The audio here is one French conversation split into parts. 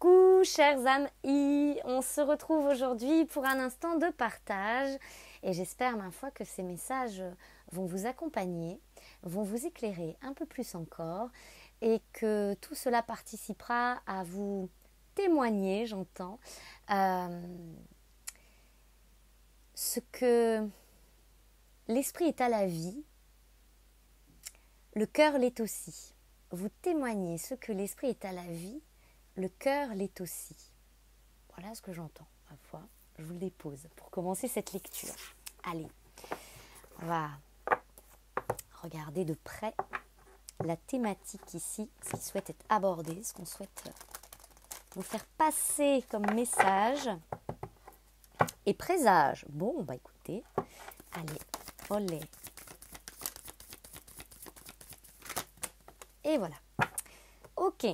Coucou chers amis, on se retrouve aujourd'hui pour un instant de partage et j'espère ma foi que ces messages vont vous accompagner, vont vous éclairer un peu plus encore et que tout cela participera à vous témoigner, j'entends, ce que l'esprit est à la vie, le cœur l'est aussi. Vous témoignez ce que l'esprit est à la vie, le cœur l'est aussi. Voilà ce que j'entends, ma foi. Je vous le dépose pour commencer cette lecture. Allez, on va regarder de près la thématique ici, ce qui souhaite être abordé, ce qu'on souhaite vous faire passer comme message et présage. Bon, bah écoutez, allez, olé. Et voilà. Ok,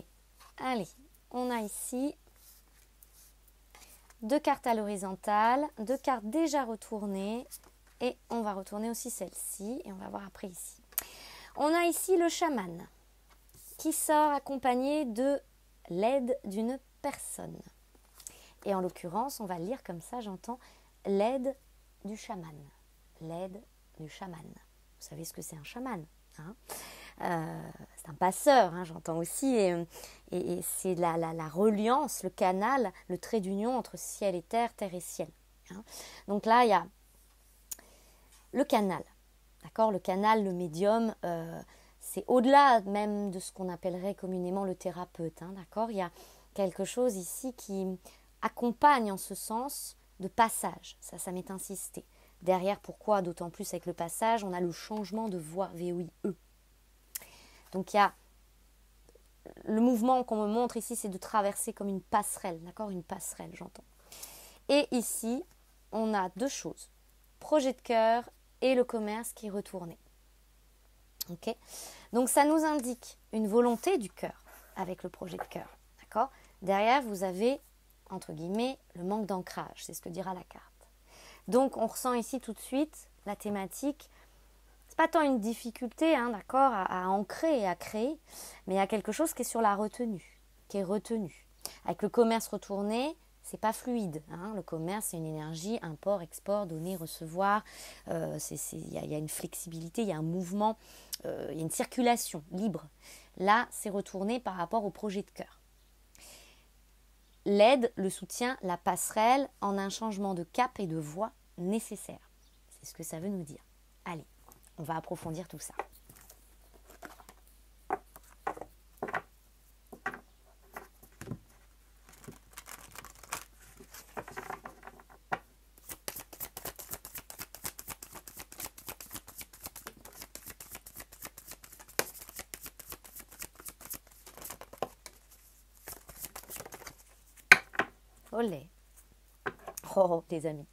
allez, on a ici 2 cartes à l'horizontale, 2 cartes déjà retournées et on va retourner aussi celle-ci et on va voir après ici. On a ici le chaman qui sort accompagné de l'aide d'une personne. Et en l'occurrence, on va lire comme ça, j'entends l'aide du chaman. L'aide du chaman. Vous savez ce que c'est un chaman, hein? C'est un passeur, hein, j'entends aussi, et c'est la reliance, le canal, le trait d'union entre ciel et terre, terre et ciel. Hein. Donc là, il y a le canal, d'accord, le canal, le médium, c'est au-delà même de ce qu'on appellerait communément le thérapeute, hein, d'accord. Il y a quelque chose ici qui accompagne en ce sens de passage, ça m'est insisté. Derrière, pourquoi, d'autant plus avec le passage, on a le changement de voix, V-O-I-E. Donc il y a le mouvement qu'on me montre ici, c'est de traverser comme une passerelle, d'accord, une passerelle, j'entends. Et ici, on a 2 choses, projet de cœur et le commerce qui est retourné. Ok. Donc ça nous indique une volonté du cœur avec le projet de cœur, d'accord. Derrière, vous avez, entre guillemets, le manque d'ancrage, c'est ce que dira la carte. Donc on ressent ici tout de suite la thématique. Pas tant une difficulté, hein, d'accord, à ancrer et à créer, mais il y a quelque chose qui est sur la retenue, qui est retenu. Avec le commerce retourné, c'est pas fluide. Hein, le commerce, c'est une énergie, import, export, donner, recevoir. Il y a une flexibilité, il y a un mouvement, il y a une circulation libre. Là, c'est retourné par rapport au projet de cœur. L'aide, le soutien, la passerelle en un changement de cap et de voix nécessaire. C'est ce que ça veut nous dire. Allez. On va approfondir tout ça. Olé. Oh, les amis.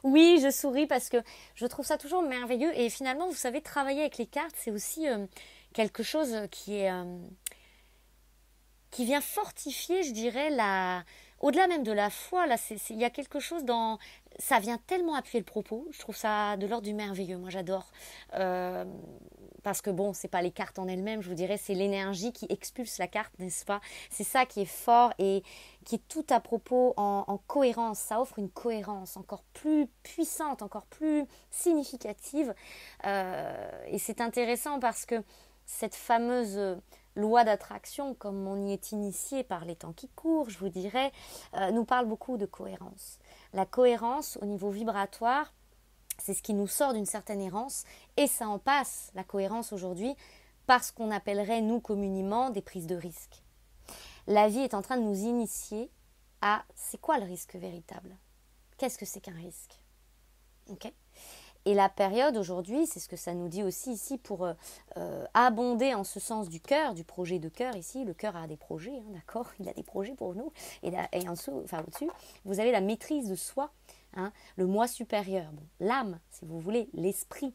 Oui, je souris parce que je trouve ça toujours merveilleux. Et finalement, vous savez, travailler avec les cartes, c'est aussi quelque chose qui vient fortifier, je dirais, au-delà même de la foi. Là, il y a quelque chose dans... Ça vient tellement appuyer le propos. Je trouve ça de l'ordre du merveilleux. Moi, j'adore. Parce que bon, c'est pas les cartes en elles-mêmes, je vous dirais, c'est l'énergie qui expulse la carte, n'est-ce pas? C'est ça qui est fort et qui est tout à propos en cohérence. Ça offre une cohérence encore plus puissante, encore plus significative. Et c'est intéressant parce que cette fameuse loi d'attraction, comme on y est initié par les temps qui courent, je vous dirais, nous parle beaucoup de cohérence. La cohérence au niveau vibratoire, c'est ce qui nous sort d'une certaine errance et ça en passe, la cohérence aujourd'hui, par ce qu'on appellerait, nous, communément, des prises de risque. La vie est en train de nous initier à c'est quoi le risque véritable? Qu'est-ce que c'est qu'un risque? Okay. Et la période aujourd'hui, c'est ce que ça nous dit aussi ici pour abonder en ce sens du cœur, du projet de cœur ici. Le cœur a des projets, hein, d'accord? Il a des projets pour nous. Et en dessous, enfin au-dessus, vous avez la maîtrise de soi. Hein, le moi supérieur, bon, l'âme, si vous voulez, l'esprit,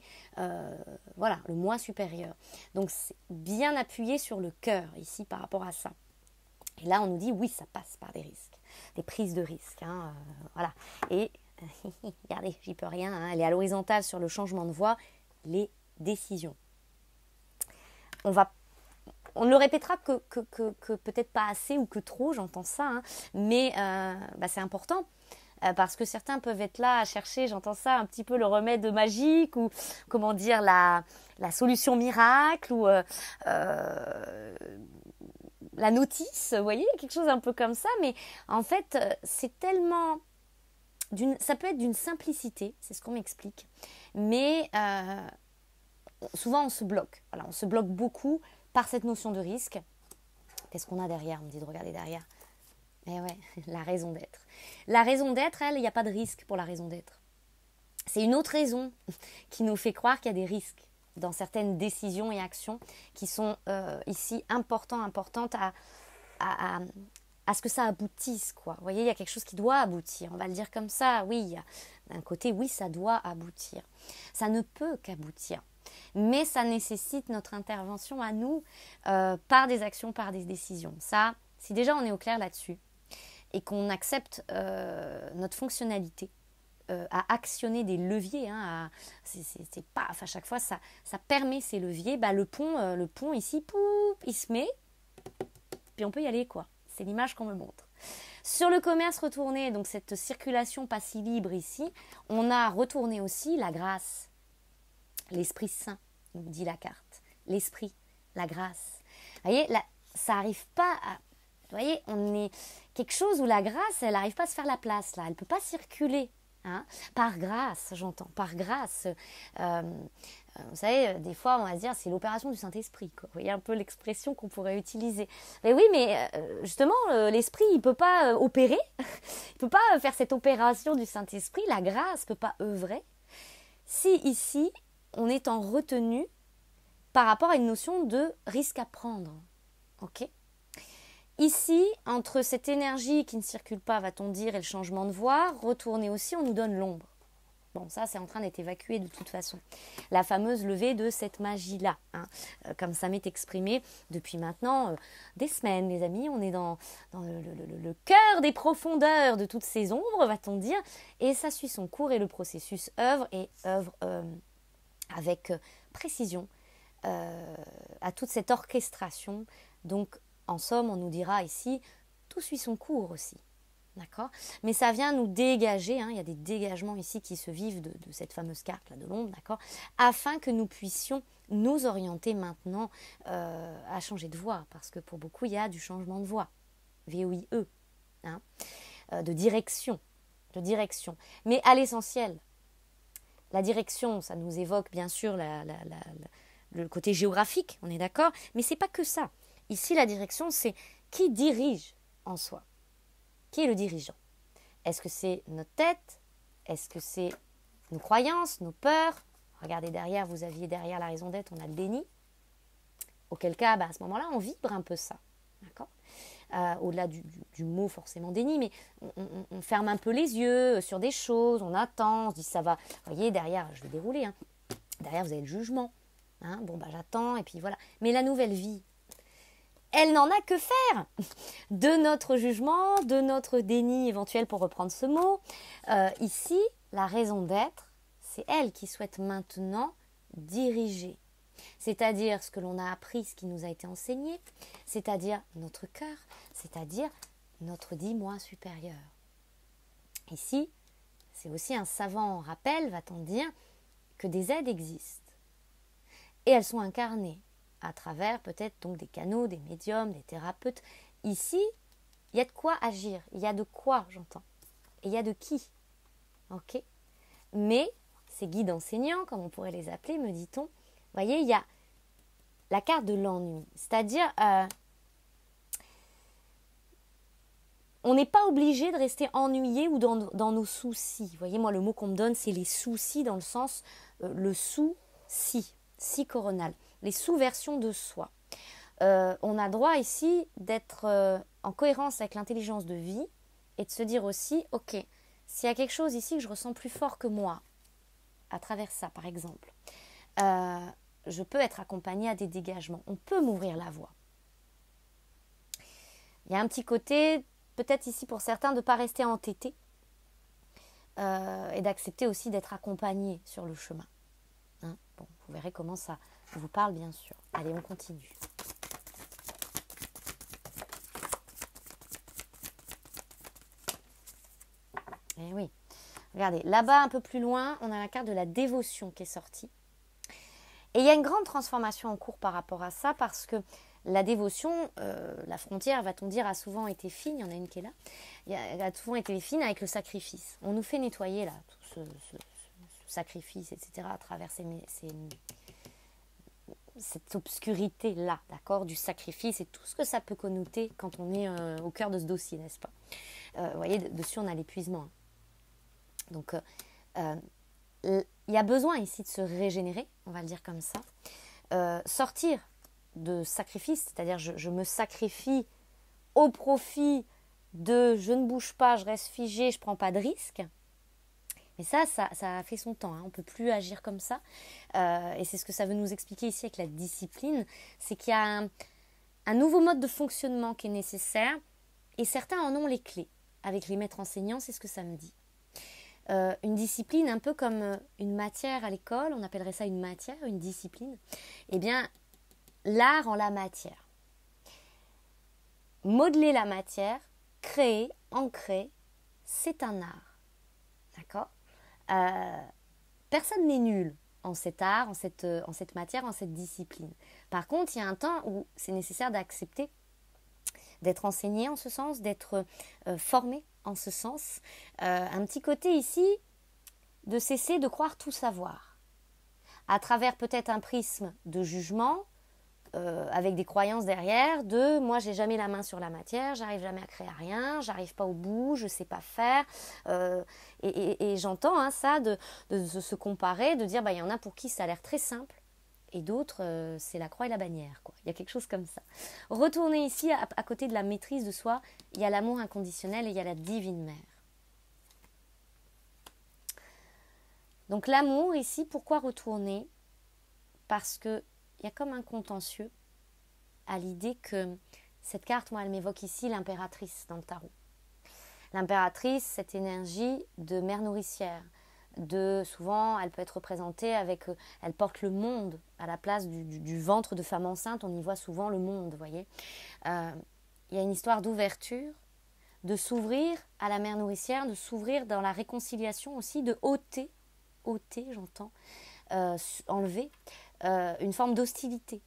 voilà, le moi supérieur. Donc, c'est bien appuyé sur le cœur, ici, par rapport à ça. Et là, on nous dit, oui, ça passe par des risques, des prises de risques, hein, voilà. Et, regardez, j'y peux rien, hein, elle est à l'horizontale sur le changement de voix, les décisions. On va on ne le répétera que peut-être pas assez ou que trop, j'entends ça, hein, mais c'est important. Parce que certains peuvent être là à chercher, j'entends ça, un petit peu le remède magique ou, comment dire, la solution miracle ou la notice, vous voyez, quelque chose un peu comme ça. Mais en fait, c'est tellement... ça peut être d'une simplicité, c'est ce qu'on m'explique. Mais souvent, on se bloque. Voilà, on se bloque beaucoup par cette notion de risque. Qu'est-ce qu'on a derrière? On me dit de regarder derrière. Eh ouais, la raison d'être. La raison d'être, elle, il n'y a pas de risque pour la raison d'être. C'est une autre raison qui nous fait croire qu'il y a des risques dans certaines décisions et actions qui sont ici importantes à ce que ça aboutisse, quoi. Vous voyez, il y a quelque chose qui doit aboutir. On va le dire comme ça. Oui, d'un côté, oui, ça doit aboutir. Ça ne peut qu'aboutir. Mais ça nécessite notre intervention à nous par des actions, par des décisions. Ça, si déjà on est au clair là-dessus, et qu'on accepte notre fonctionnalité à actionner des leviers, hein, c'est paf, à chaque fois ça permet ces leviers, le pont ici, pouf, il se met, puis on peut y aller, quoi. C'est l'image qu'on me montre. Sur le commerce retourné, donc cette circulation passive libre ici, on a retourné aussi la grâce, l'Esprit Saint, nous dit la carte, l'Esprit, la grâce. Vous voyez, là, ça n'arrive pas à... Vous voyez, on est quelque chose où la grâce, elle n'arrive pas à se faire la place, là. Elle ne peut pas circuler. Hein, par grâce, j'entends, par grâce. Vous savez, des fois, on va se dire, c'est l'opération du Saint-Esprit, quoi. Vous voyez un peu l'expression qu'on pourrait utiliser. Mais oui, mais justement, l'Esprit, il ne peut pas opérer. Il ne peut pas faire cette opération du Saint-Esprit. La grâce ne peut pas œuvrer. Si ici, on est en retenue par rapport à une notion de risque à prendre. Ok ? Ici, entre cette énergie qui ne circule pas, va-t-on dire, et le changement de voie, retourner aussi, on nous donne l'ombre. Bon, ça, c'est en train d'être évacué de toute façon. La fameuse levée de cette magie-là, hein, comme ça m'est exprimé depuis maintenant des semaines, les amis. On est dans le cœur des profondeurs de toutes ces ombres, va-t-on dire, et ça suit son cours et le processus œuvre avec précision à toute cette orchestration. Donc, en somme, on nous dira ici, tout suit son cours aussi. D'accord ? Mais ça vient nous dégager, hein, il y a des dégagements ici qui se vivent de cette fameuse carte là, de l'ombre, d'accord ? Afin que nous puissions nous orienter maintenant à changer de voie. Parce que pour beaucoup, il y a du changement de voie. VOIE, hein, de direction. Mais à l'essentiel, la direction, ça nous évoque bien sûr le côté géographique, on est d'accord ? Mais c'est pas que ça. Ici, la direction, c'est qui dirige en soi. Qui est le dirigeant? Est-ce que c'est notre tête? Est-ce que c'est nos croyances, nos peurs? Regardez derrière, vous aviez derrière la raison d'être, on a le déni. Auquel cas, à ce moment-là, on vibre un peu ça. D'accord? Au-delà du mot forcément déni, mais on ferme un peu les yeux sur des choses, on attend, on se dit ça va. Vous voyez, derrière, je vais dérouler. Hein. Derrière, vous avez le jugement. Hein? Bon, j'attends, et puis voilà. Mais la nouvelle vie, elle n'en a que faire de notre jugement, de notre déni éventuel pour reprendre ce mot. Ici, la raison d'être, c'est elle qui souhaite maintenant diriger. C'est-à-dire ce que l'on a appris, ce qui nous a été enseigné, c'est-à-dire notre cœur, c'est-à-dire notre moi supérieur. Ici, c'est aussi un savant rappel, va-t-on dire, que des aides existent. Et elles sont incarnées à travers peut-être donc des canaux, des médiums, des thérapeutes. Ici, il y a de quoi agir, il y a de quoi, j'entends. Et il y a de qui. Ok ? Mais ces guides enseignants, comme on pourrait les appeler, me dit-on, vous voyez, il y a la carte de l'ennui. C'est-à-dire, on n'est pas obligé de rester ennuyé ou dans nos soucis. Vous voyez, moi, le mot qu'on me donne, c'est les soucis dans le sens, le sous-si, si coronal. Les sous-versions de soi. On a droit ici d'être en cohérence avec l'intelligence de vie et de se dire aussi, ok, s'il y a quelque chose ici que je ressens plus fort que moi, à travers ça par exemple, je peux être accompagnée à des dégagements. On peut m'ouvrir la voie. Il y a un petit côté, peut-être ici pour certains, de ne pas rester entêté et d'accepter aussi d'être accompagné sur le chemin. Hein, bon, vous verrez comment ça vous parle, bien sûr. Allez, on continue. Eh oui. Regardez, là-bas, un peu plus loin, on a la carte de la dévotion qui est sortie. Et il y a une grande transformation en cours par rapport à ça, parce que la dévotion, la frontière, va-t-on dire, a souvent été fine. Il y en a une qui est là. Elle a souvent été fine avec le sacrifice. On nous fait nettoyer là, tout ce sacrifice, etc., à travers cette obscurité-là, d'accord, du sacrifice et tout ce que ça peut connoter quand on est au cœur de ce dossier, n'est-ce pas? Vous voyez, dessus, on a l'épuisement. Hein. Donc, il y a besoin ici de se régénérer, on va le dire comme ça. Sortir de sacrifice, c'est-à-dire je me sacrifie au profit de je ne bouge pas, je reste figé, je ne prends pas de risque. Mais ça a fait son temps, hein. On ne peut plus agir comme ça. Et c'est ce que ça veut nous expliquer ici avec la discipline, c'est qu'il y a un nouveau mode de fonctionnement qui est nécessaire, et certains en ont les clés. Avec les maîtres enseignants, c'est ce que ça me dit. Une discipline, un peu comme une matière à l'école, on appellerait ça une matière, une discipline. Eh bien, l'art en la matière. Modeler la matière, créer, ancrer, c'est un art. D'accord ? Personne n'est nul en cet art, en cette matière, en cette discipline. Par contre, il y a un temps où c'est nécessaire d'accepter d'être enseigné en ce sens, d'être formé en ce sens. Un petit côté ici de cesser de croire tout savoir. À travers peut-être un prisme de jugement, avec des croyances derrière, de moi j'ai jamais la main sur la matière, j'arrive jamais à créer rien, j'arrive pas au bout, je sais pas faire. Et j'entends hein, ça de se comparer, de dire il y en a pour qui ça a l'air très simple. Et d'autres, c'est la croix et la bannière, quoi. Il y a quelque chose comme ça. Retournez ici, à côté de la maîtrise de soi, il y a l'amour inconditionnel et il y a la divine mère. Donc l'amour ici, pourquoi retourner? Parce qu'il y a comme un contentieux à l'idée que cette carte, moi, elle m'évoque ici l'impératrice dans le tarot. L'impératrice, cette énergie de mère nourricière. Souvent, elle peut être représentée avec, elle porte le monde à la place du ventre de femme enceinte, on y voit souvent le monde, vous voyez. Il y a une histoire d'ouverture, de s'ouvrir à la mère nourricière, de s'ouvrir dans la réconciliation aussi, de ôter, j'entends, enlever une forme d'hostilité,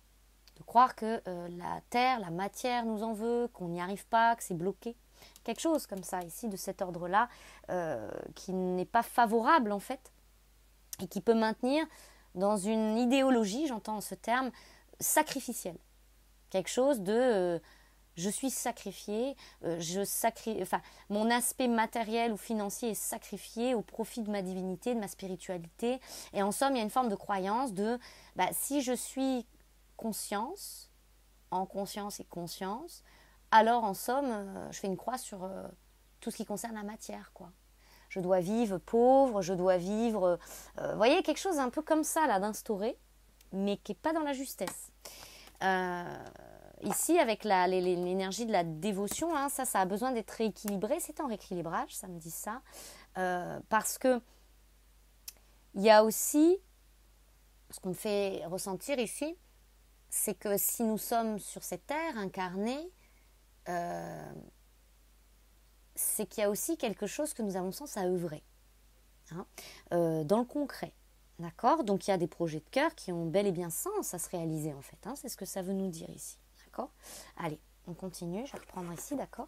de croire que la terre, la matière nous en veut, qu'on n'y arrive pas, que c'est bloqué. Quelque chose comme ça, ici, de cet ordre-là, qui n'est pas favorable, en fait, et qui peut maintenir dans une idéologie, j'entends ce terme, sacrificielle. Quelque chose de je suis sacrifié, mon aspect matériel ou financier est sacrifié au profit de ma divinité, de ma spiritualité. Et en somme, il y a une forme de croyance de si je suis conscience, en conscience et conscience, alors en somme, je fais une croix sur tout ce qui concerne la matière, quoi. Je dois vivre pauvre, je dois vivre... vous voyez, quelque chose un peu comme ça, là, d'instaurer, mais qui n'est pas dans la justesse. Ici, avec l'énergie de la dévotion, hein, ça a besoin d'être rééquilibré. C'est en rééquilibrage, ça me dit ça. Parce que il y a aussi, ce qu'on me fait ressentir ici, c'est que si nous sommes sur cette terre incarnés, c'est qu'il y a aussi quelque chose que nous avons sens à œuvrer, hein, dans le concret, d'accord? Donc il y a des projets de cœur qui ont bel et bien sens à se réaliser en fait, hein, c'est ce que ça veut nous dire ici, d'accord? Allez, on continue, je vais reprendre ici, d'accord?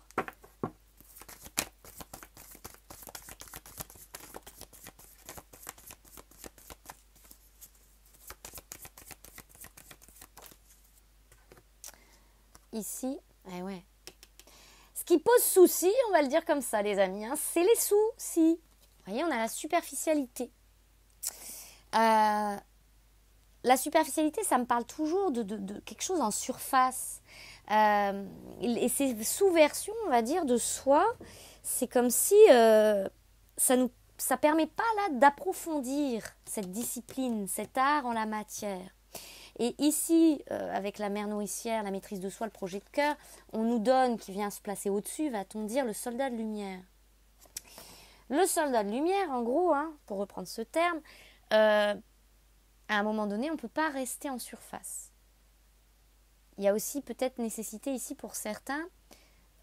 Ici, ouais. Ce qui pose souci, on va le dire comme ça, les amis, hein, c'est les soucis. Vous voyez, on a la superficialité. La superficialité, ça me parle toujours de quelque chose en surface. Et ces sous-versions, on va dire, de soi, c'est comme si ça permet pas là d'approfondir cette discipline, cet art en la matière. Et ici, avec la mère nourricière, la maîtrise de soi, le projet de cœur, on nous donne, qui vient se placer au-dessus, va-t-on dire, le soldat de lumière. Le soldat de lumière, en gros, hein, pour reprendre ce terme, à un moment donné, on ne peut pas rester en surface. Il y a aussi peut-être nécessité ici pour certains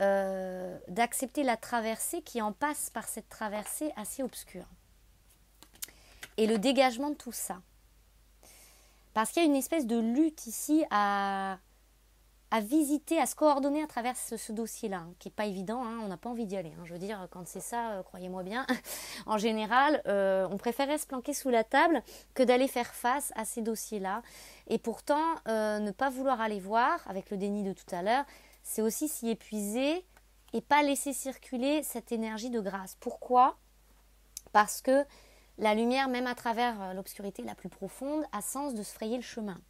d'accepter la traversée qui en passe par cette traversée assez obscure. Et le dégagement de tout ça. Parce qu'il y a une espèce de lutte ici à visiter, à se coordonner à travers ce dossier-là, hein, qui n'est pas évident, hein, on n'a pas envie d'y aller. Hein. Je veux dire, quand c'est ça, croyez-moi bien, en général, on préférait se planquer sous la table que d'aller faire face à ces dossiers-là. Et pourtant, ne pas vouloir aller voir, avec le déni de tout à l'heure, c'est aussi s'y épuiser et pas laisser circuler cette énergie de grâce. Pourquoi ? Parce que la lumière, même à travers l'obscurité la plus profonde, a sens de se frayer le chemin.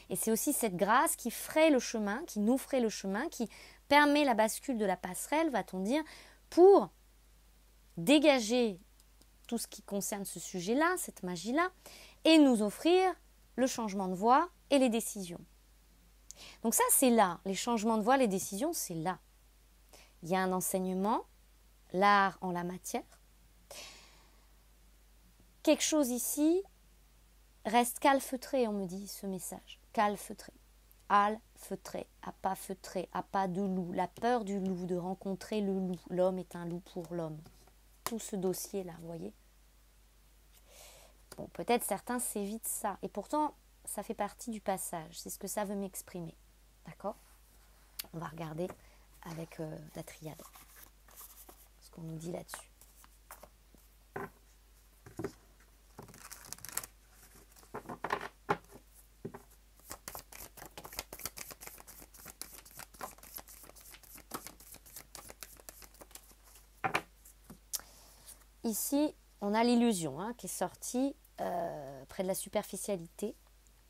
Et c'est aussi cette grâce qui fraye le chemin, qui nous fraye le chemin, qui permet la bascule de la passerelle, va-t-on dire, pour dégager tout ce qui concerne ce sujet-là, cette magie-là, et nous offrir le changement de voie et les décisions. Donc ça, c'est là. Les changements de voie, les décisions, c'est là. Il y a un enseignement, l'art en la matière. Quelque chose ici reste calfeutré, on me dit, ce message. Calfeutré. Alfeutré, à pas feutré, à pas de loup. La peur du loup, de rencontrer le loup. L'homme est un loup pour l'homme. Tout ce dossier-là, vous voyez. Bon, peut-être certains s'évitent ça. Et pourtant, ça fait partie du passage. C'est ce que ça veut m'exprimer. D'accord ? On va regarder avec la triade. Ce qu'on nous dit là-dessus. Ici, on a l'illusion qui est sortie près de la superficialité.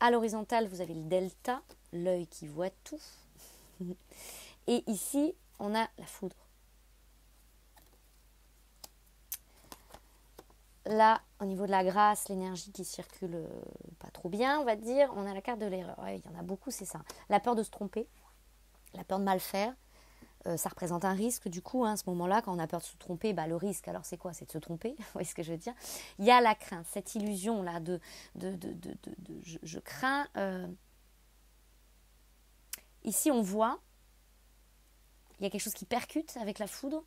À l'horizontale, vous avez le delta, l'œil qui voit tout. Et ici, on a la foudre. Là, au niveau de la grâce, l'énergie qui circule pas trop bien, on va dire, on a la carte de l'erreur. Ouais, il y en a beaucoup, c'est ça. La peur de se tromper, la peur de mal faire. Ça représente un risque du coup, à ce moment-là, quand on a peur de se tromper, le risque, alors c'est quoi ? C'est de se tromper, vous voyez ce que je veux dire ? Il y a la crainte, cette illusion-là je crains. Ici, on voit, il y a quelque chose qui percute avec la foudre,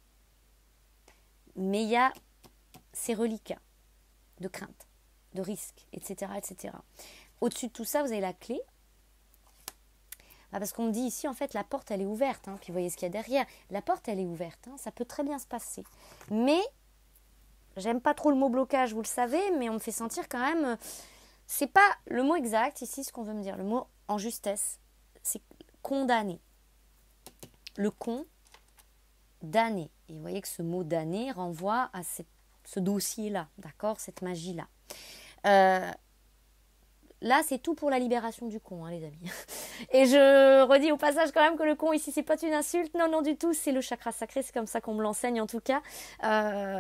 mais il y a ces reliquats de crainte, de risque, etc., etc. Au-dessus de tout ça, vous avez la clé. Parce qu'on me dit ici, en fait, la porte, elle est ouverte. Puis vous voyez ce qu'il y a derrière. La porte, elle est ouverte. Ça peut très bien se passer. Mais, j'aime pas trop le mot blocage, vous le savez, mais on me fait sentir quand même... c'est pas le mot exact ici, ce qu'on veut me dire. Le mot en justesse, c'est condamner. Le condamner. Et vous voyez que ce mot damner renvoie à ce dossier-là, d'accord ? Cette magie-là. Là, c'est tout pour la libération du con, les amis. Et je redis au passage quand même que le con ici, c'est pas une insulte. Non, non du tout, c'est le chakra sacré. C'est comme ça qu'on me l'enseigne en tout cas.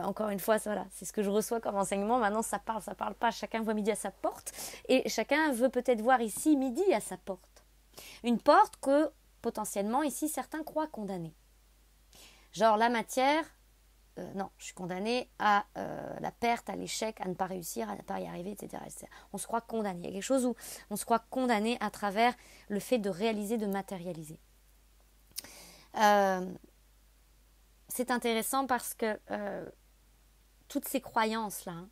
Encore une fois, voilà, c'est ce que je reçois comme enseignement. Maintenant, ça parle pas. Chacun voit midi à sa porte. Et chacun veut peut-être voir ici midi à sa porte. Une porte que, potentiellement, ici, certains croient condamner. Genre, la matière... non, je suis condamnée à la perte, à l'échec, à ne pas réussir, à ne pas y arriver, etc., etc. On se croit condamné. Il y a quelque chose où on se croit condamné à travers le fait de réaliser, de matérialiser. C'est intéressant parce que toutes ces croyances-là,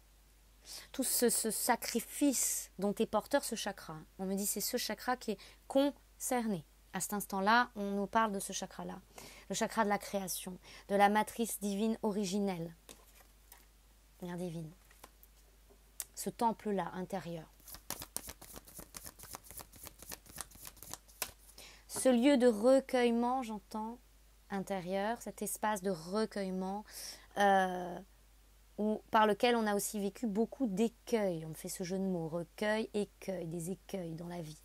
tout ce sacrifice dont est porteur ce chakra, on me dit c'est ce chakra qui est concerné. À cet instant-là, on nous parle de ce chakra-là, le chakra de la création, de la matrice divine originelle, lumière divine. Ce temple-là, intérieur. Ce lieu de recueillement, j'entends, intérieur, cet espace de recueillement par lequel on a aussi vécu beaucoup d'écueils. On me fait ce jeu de mots, recueil, écueil, des écueils dans la vie.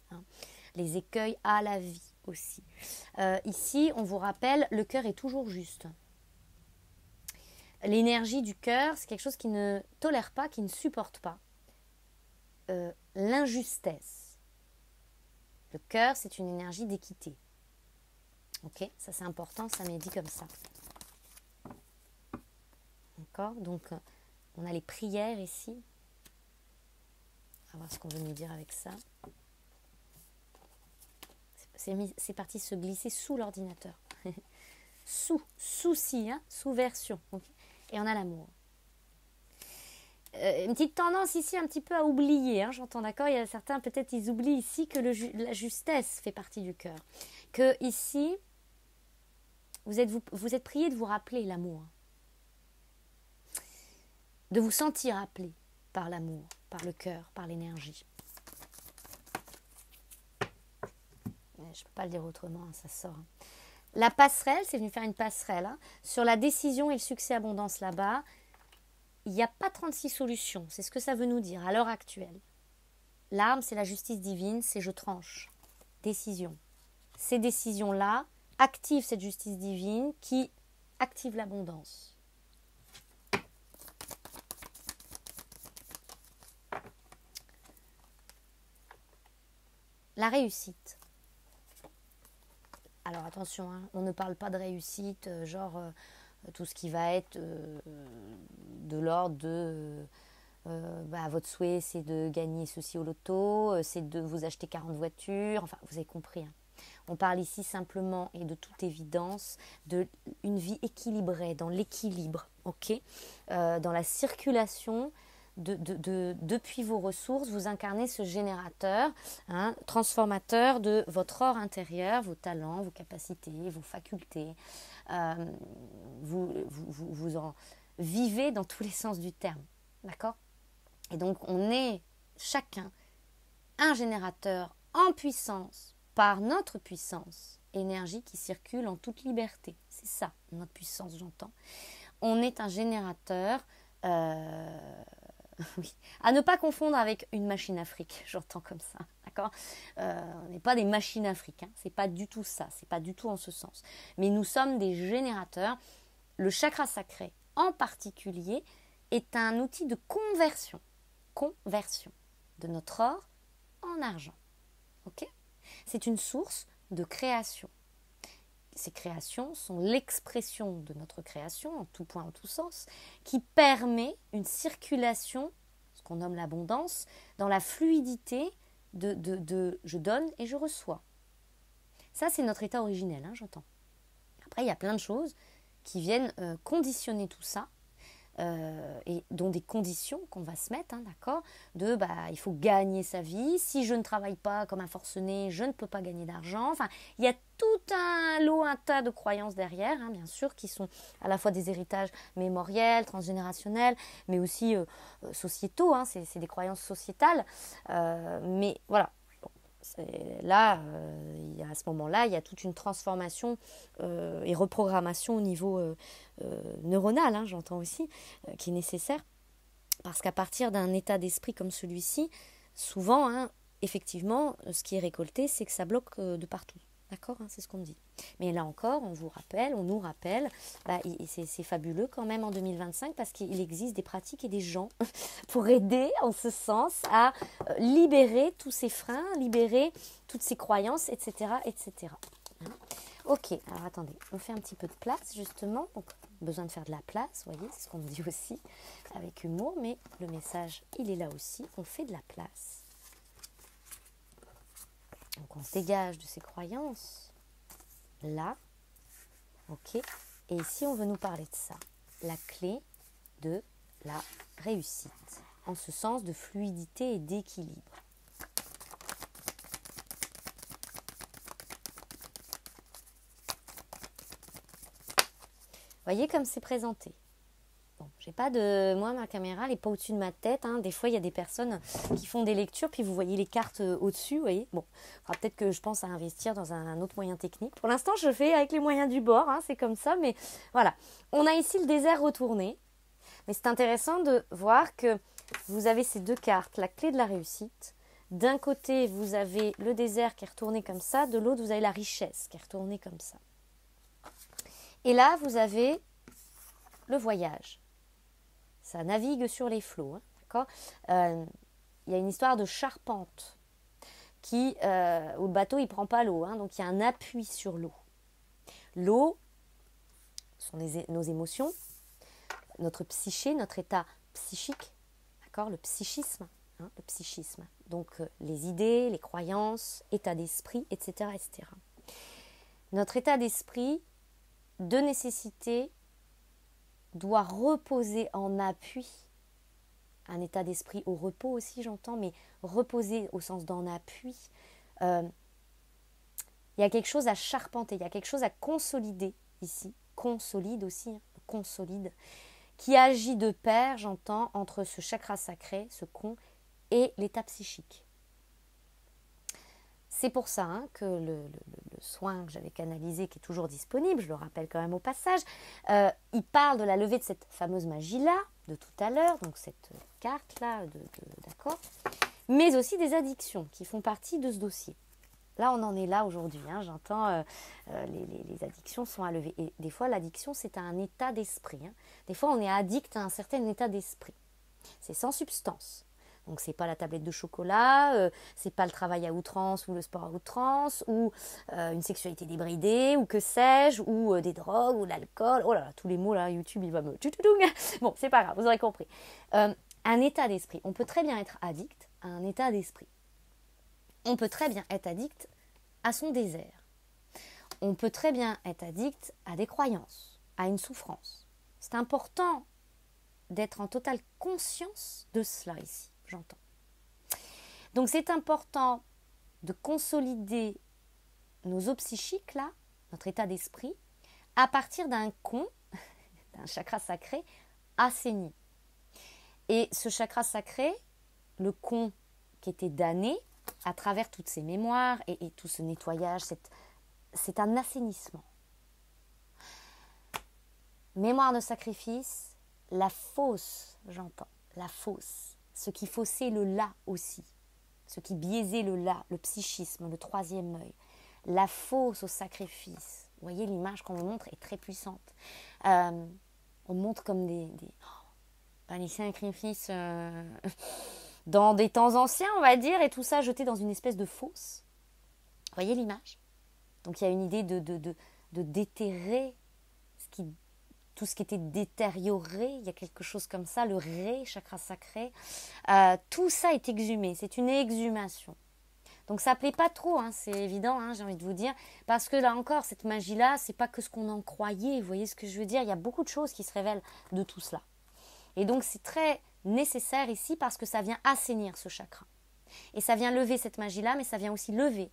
Les écueils à la vie aussi. Ici, on vous rappelle, le cœur est toujours juste. L'énergie du cœur, c'est quelque chose qui ne tolère pas, qui ne supporte pas l'injustesse. Le cœur, c'est une énergie d'équité. Ok, ça c'est important, ça m'est dit comme ça. D'accord, donc on a les prières ici. On va voir ce qu'on veut nous dire avec ça. C'est parti se glisser sous l'ordinateur. souci, hein, sous-version. Okay. Et on a l'amour. Une petite tendance ici un petit peu à oublier, hein, j'entends, d'accord. Il y a certains, peut-être, ils oublient ici que la justesse fait partie du cœur. Que ici, vous êtes prié de vous rappeler l'amour. De vous sentir appelé par l'amour, par le cœur, par l'énergie. Je ne peux pas le dire autrement, hein, ça sort. La passerelle, c'est venu faire une passerelle. Hein. Sur la décision et le succès abondance là-bas, il n'y a pas 36 solutions. C'est ce que ça veut nous dire à l'heure actuelle. L'arme, c'est la justice divine, c'est je tranche. Décision. Ces décisions-là activent cette justice divine qui active l'abondance. La réussite. Alors attention, hein, on ne parle pas de réussite, tout ce qui va être de l'ordre de votre souhait, c'est de gagner ceci au loto, c'est de vous acheter 40 voitures, enfin vous avez compris. Hein. On parle ici simplement et de toute évidence d'une vie équilibrée, dans l'équilibre, ok, dans la circulation. Depuis vos ressources, vous incarnez ce générateur, hein, transformateur de votre or intérieur, vos talents, vos capacités, vos facultés. Vous en vivez dans tous les sens du terme, d'accord ? Et donc, on est chacun un générateur en puissance, par notre puissance, énergie qui circule en toute liberté. C'est ça, notre puissance, j'entends. On est un générateur... oui. À ne pas confondre avec une machine à fric, j'entends comme ça, d'accord. On n'est pas des machines à fric, hein. C'est pas du tout ça, c'est pas du tout en ce sens. Mais nous sommes des générateurs. Le chakra sacré, en particulier, est un outil de conversion de notre or en argent, ok. C'est une source de création. Ces créations sont l'expression de notre création, en tout point, en tout sens, qui permet une circulation, ce qu'on nomme l'abondance, dans la fluidité de je donne et je reçois. Ça, c'est notre état originel, hein, j'entends. Après, il y a plein de choses qui viennent conditionner tout ça, et dont des conditions qu'on va se mettre, hein, d'accord, il faut gagner sa vie, si je ne travaille pas comme un forcené, je ne peux pas gagner d'argent, enfin, il y a tout un tas de croyances derrière, hein, bien sûr, qui sont à la fois des héritages mémoriels, transgénérationnels, mais aussi sociétaux, hein, c'est des croyances sociétales, mais voilà. Là, à ce moment-là, il y a toute une transformation et reprogrammation au niveau neuronal, hein, j'entends aussi, qui est nécessaire. Parce qu'à partir d'un état d'esprit comme celui-ci, souvent, hein, effectivement, ce qui est récolté, c'est que ça bloque de partout. D'accord, hein, c'est ce qu'on me dit. Mais là encore, on nous rappelle, c'est fabuleux quand même en 2025 parce qu'il existe des pratiques et des gens pour aider en ce sens à libérer tous ces freins, libérer toutes ces croyances, etc. etc. Ok, alors attendez, on fait un petit peu de place justement. Donc, besoin de faire de la place, vous voyez, c'est ce qu'on me dit aussi avec humour, mais le message, il est là aussi, on fait de la place. Donc on se dégage de ces croyances, là, ok. Et ici on veut nous parler de ça, la clé de la réussite, en ce sens de fluidité et d'équilibre. Voyez comme c'est présenté. Bon, j'ai pas de... Moi, ma caméra, elle n'est pas au-dessus de ma tête. Hein. Des fois, il y a des personnes qui font des lectures, puis vous voyez les cartes au-dessus, vous voyez. Bon, peut-être que je pense à investir dans un autre moyen technique. Pour l'instant, je fais avec les moyens du bord, hein, c'est comme ça. Mais voilà, on a ici le désert retourné. Mais c'est intéressant de voir que vous avez ces deux cartes, la clé de la réussite. D'un côté, vous avez le désert qui est retourné comme ça. De l'autre, vous avez la richesse qui est retournée comme ça. Et là, vous avez le voyage. Ça navigue sur les flots, hein, d'accord. Il y a une histoire de charpente où le bateau il prend pas l'eau, hein, donc il y a un appui sur l'eau. L'eau sont nos émotions, notre psyché, notre état psychique, d'accord, le psychisme, hein, le psychisme. Donc les idées, les croyances, état d'esprit, etc., etc. Notre état d'esprit de nécessité, doit reposer en appui. Un état d'esprit au repos aussi, j'entends, mais reposer au sens d'en appui. Il y a quelque chose à charpenter, il y a quelque chose à consolider ici. Consolide aussi, hein, consolide. Qui agit de pair, j'entends, entre ce chakra sacré, ce con, et l'état psychique. C'est pour ça hein, que le soin que j'avais canalisé, qui est toujours disponible, je le rappelle quand même au passage, il parle de la levée de cette fameuse magie-là, de tout à l'heure, donc cette carte-là, d'accord, mais aussi des addictions qui font partie de ce dossier. Là, on en est là aujourd'hui, hein, j'entends, les addictions sont à lever. Et des fois, l'addiction, c'est un état d'esprit. Hein. Des fois, on est addict à un certain état d'esprit. C'est sans substance. Donc, c'est pas la tablette de chocolat, c'est pas le travail à outrance ou le sport à outrance, ou une sexualité débridée, ou que sais-je, ou des drogues, ou l'alcool. Oh là là, tous les mots là, YouTube, il va me... Bon, c'est pas grave, vous aurez compris. Un état d'esprit. On peut très bien être addict à un état d'esprit. On peut très bien être addict à son désert. On peut très bien être addict à des croyances, à une souffrance. C'est important d'être en totale conscience de cela ici, j'entends. Donc c'est important de consolider nos eaux psychiques, là, notre état d'esprit, à partir d'un con, d'un chakra sacré, assaini. Et ce chakra sacré, le con qui était damné, à travers toutes ces mémoires et tout ce nettoyage, c'est un assainissement. Mémoire de sacrifice, la fosse, j'entends, la fosse, ce qui faussait le là aussi, ce qui biaisait le là, le psychisme, le troisième œil, la fosse au sacrifice. Vous voyez, l'image qu'on me montre est très puissante. On montre comme des sacrifices dans des temps anciens, on va dire, et tout ça jeté dans une espèce de fosse. Vous voyez l'image? Donc il y a une idée de déterrer tout ce qui était détérioré, il y a quelque chose comme ça, le ré, chakra sacré. Tout ça est exhumé, c'est une exhumation. Donc ça ne plaît pas trop, hein, c'est évident, hein, j'ai envie de vous dire, parce que là encore, cette magie-là, c'est pas que ce qu'on en croyait, vous voyez ce que je veux dire? Il y a beaucoup de choses qui se révèlent de tout cela. Et donc c'est très nécessaire ici parce que ça vient assainir ce chakra. Et ça vient lever cette magie-là, mais ça vient aussi lever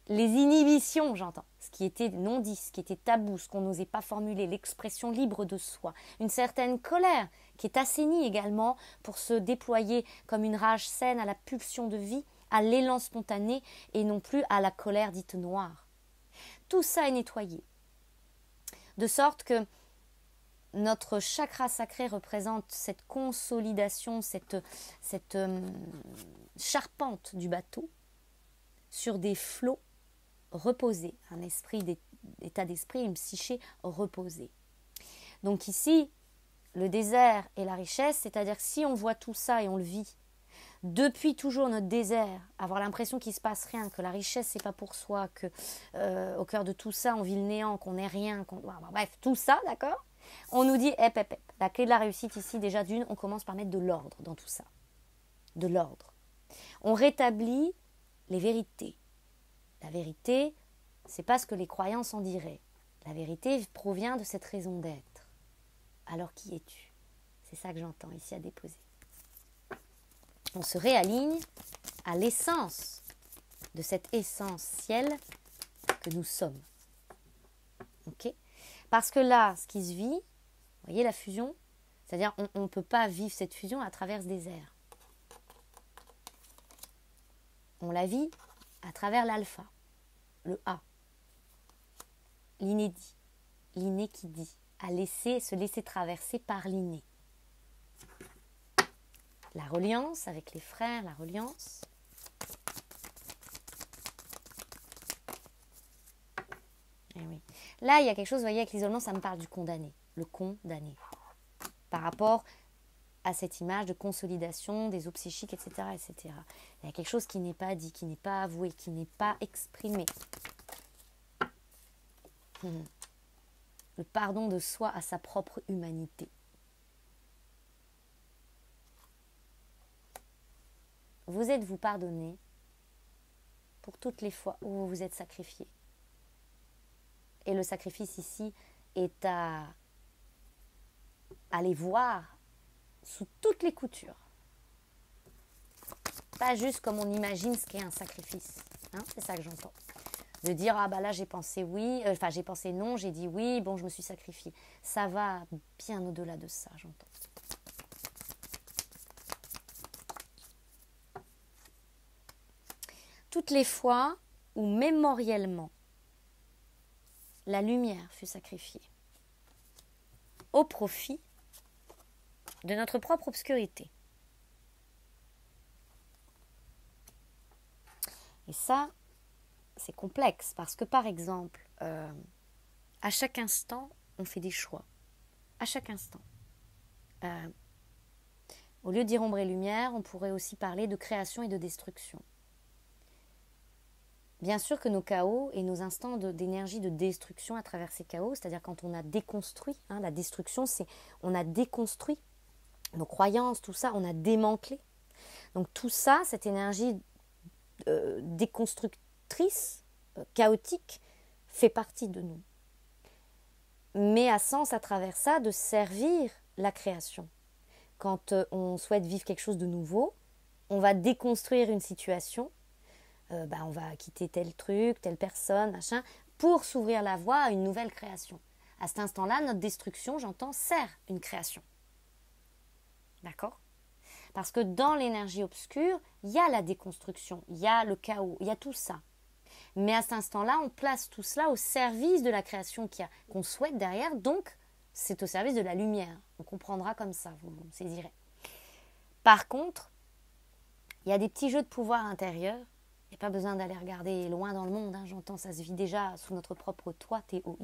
les inhibitions, j'entends, ce qui était non dit, ce qui était tabou, ce qu'on n'osait pas formuler, l'expression libre de soi, une certaine colère qui est assainie également pour se déployer comme une rage saine à la pulsion de vie, à l'élan spontané et non plus à la colère dite noire. Tout ça est nettoyé. De sorte que notre chakra sacré représente cette consolidation, cette charpente du bateau sur des flots reposés, un état d'esprit, une psyché reposée. Donc ici, le désert et la richesse, c'est-à-dire que si on voit tout ça et on le vit, depuis toujours notre désert, avoir l'impression qu'il ne se passe rien, que la richesse c'est pas pour soi, que au cœur de tout ça on vit le néant, qu'on n'est rien, bref, tout ça, d'accord? On nous dit, la clé de la réussite ici, déjà d'une, on commence par mettre de l'ordre dans tout ça. De l'ordre. On rétablit les vérités. La vérité, c'est pas ce que les croyances en diraient. La vérité provient de cette raison d'être. Alors qui es-tu? C'est ça que j'entends ici à déposer. On se réaligne à l'essence de cette essentielle que nous sommes. Ok? Parce que là, ce qui se vit, vous voyez la fusion, c'est-à-dire on ne peut pas vivre cette fusion à travers ce désert. On la vit à travers l'alpha, le A, l'inédit, l'inné qui dit, se laisser traverser par l'inné. La reliance avec les frères, la reliance. Eh oui. Là, il y a quelque chose, vous voyez, avec l'isolement, ça me parle du condamné, le condamné, par rapport à cette image de consolidation des eaux psychiques, etc., etc. Il y a quelque chose qui n'est pas dit, qui n'est pas avoué, qui n'est pas exprimé. Le pardon de soi à sa propre humanité. Vous êtes-vous pardonné pour toutes les fois où vous vous êtes sacrifié? Et le sacrifice ici est à aller voir sous toutes les coutures. Pas juste comme on imagine ce qu'est un sacrifice. Hein, c'est ça que j'entends. De dire, ah bah là j'ai pensé oui, j'ai pensé non, j'ai dit oui, bon je me suis sacrifiée. Ça va bien au-delà de ça, j'entends. Toutes les fois où mémoriellement la lumière fut sacrifiée au profit de notre propre obscurité. Et ça, c'est complexe parce que par exemple, à chaque instant, on fait des choix. À chaque instant. Au lieu de dire ombre et lumière, on pourrait aussi parler de création et de destruction. Bien sûr que nos chaos et nos instants d'énergie de destruction à travers ces chaos, c'est-à-dire quand on a déconstruit, hein, la destruction, c'est on a déconstruit nos croyances, tout ça, on a démantelé. Donc tout ça, cette énergie déconstructrice, chaotique, fait partie de nous. Mais a sens à travers ça de servir la création. Quand on souhaite vivre quelque chose de nouveau, on va déconstruire une situation, on va quitter tel truc, telle personne, machin, pour s'ouvrir la voie à une nouvelle création. À cet instant-là, notre destruction, j'entends, sert une création. D'accord ? Parce que dans l'énergie obscure, il y a la déconstruction, il y a le chaos, il y a tout ça. Mais à cet instant-là, on place tout cela au service de la création qu'on souhaite derrière, donc c'est au service de la lumière. On comprendra comme ça, vous saisirez. Par contre, il y a des petits jeux de pouvoir intérieurs. Il n'y a pas besoin d'aller regarder loin dans le monde, hein, j'entends, ça se vit déjà sous notre propre toit, TOI.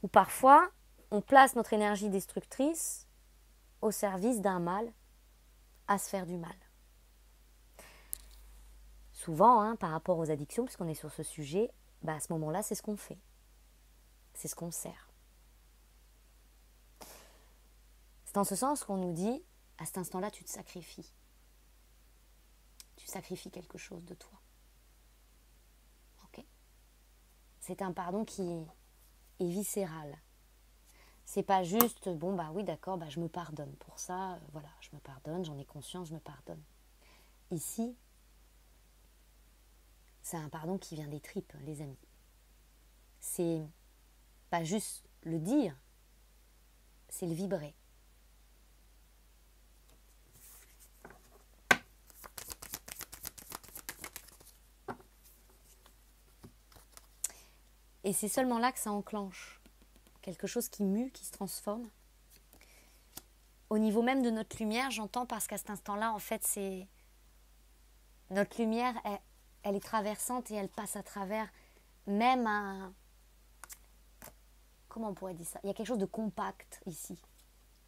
Où parfois, on place notre énergie destructrice au service d'un mal, à se faire du mal. Souvent, hein, par rapport aux addictions, puisqu'on est sur ce sujet, à ce moment-là, c'est ce qu'on fait. C'est ce qu'on sert. C'est en ce sens qu'on nous dit, à cet instant-là, tu te sacrifies. Tu sacrifies quelque chose de toi. Ok ? C'est un pardon qui est viscéral. C'est pas juste, oui d'accord, je me pardonne pour ça, voilà, je me pardonne, j'en ai conscience, je me pardonne. Ici, c'est un pardon qui vient des tripes, les amis. C'est pas juste le dire, c'est le vibrer. Et c'est seulement là que ça enclenche quelque chose qui mue, qui se transforme. Au niveau même de notre lumière, j'entends, parce qu'à cet instant-là, en fait, c'est notre lumière, elle est traversante et elle passe à travers même un... Comment on pourrait dire ça ? Il y a quelque chose de compact ici.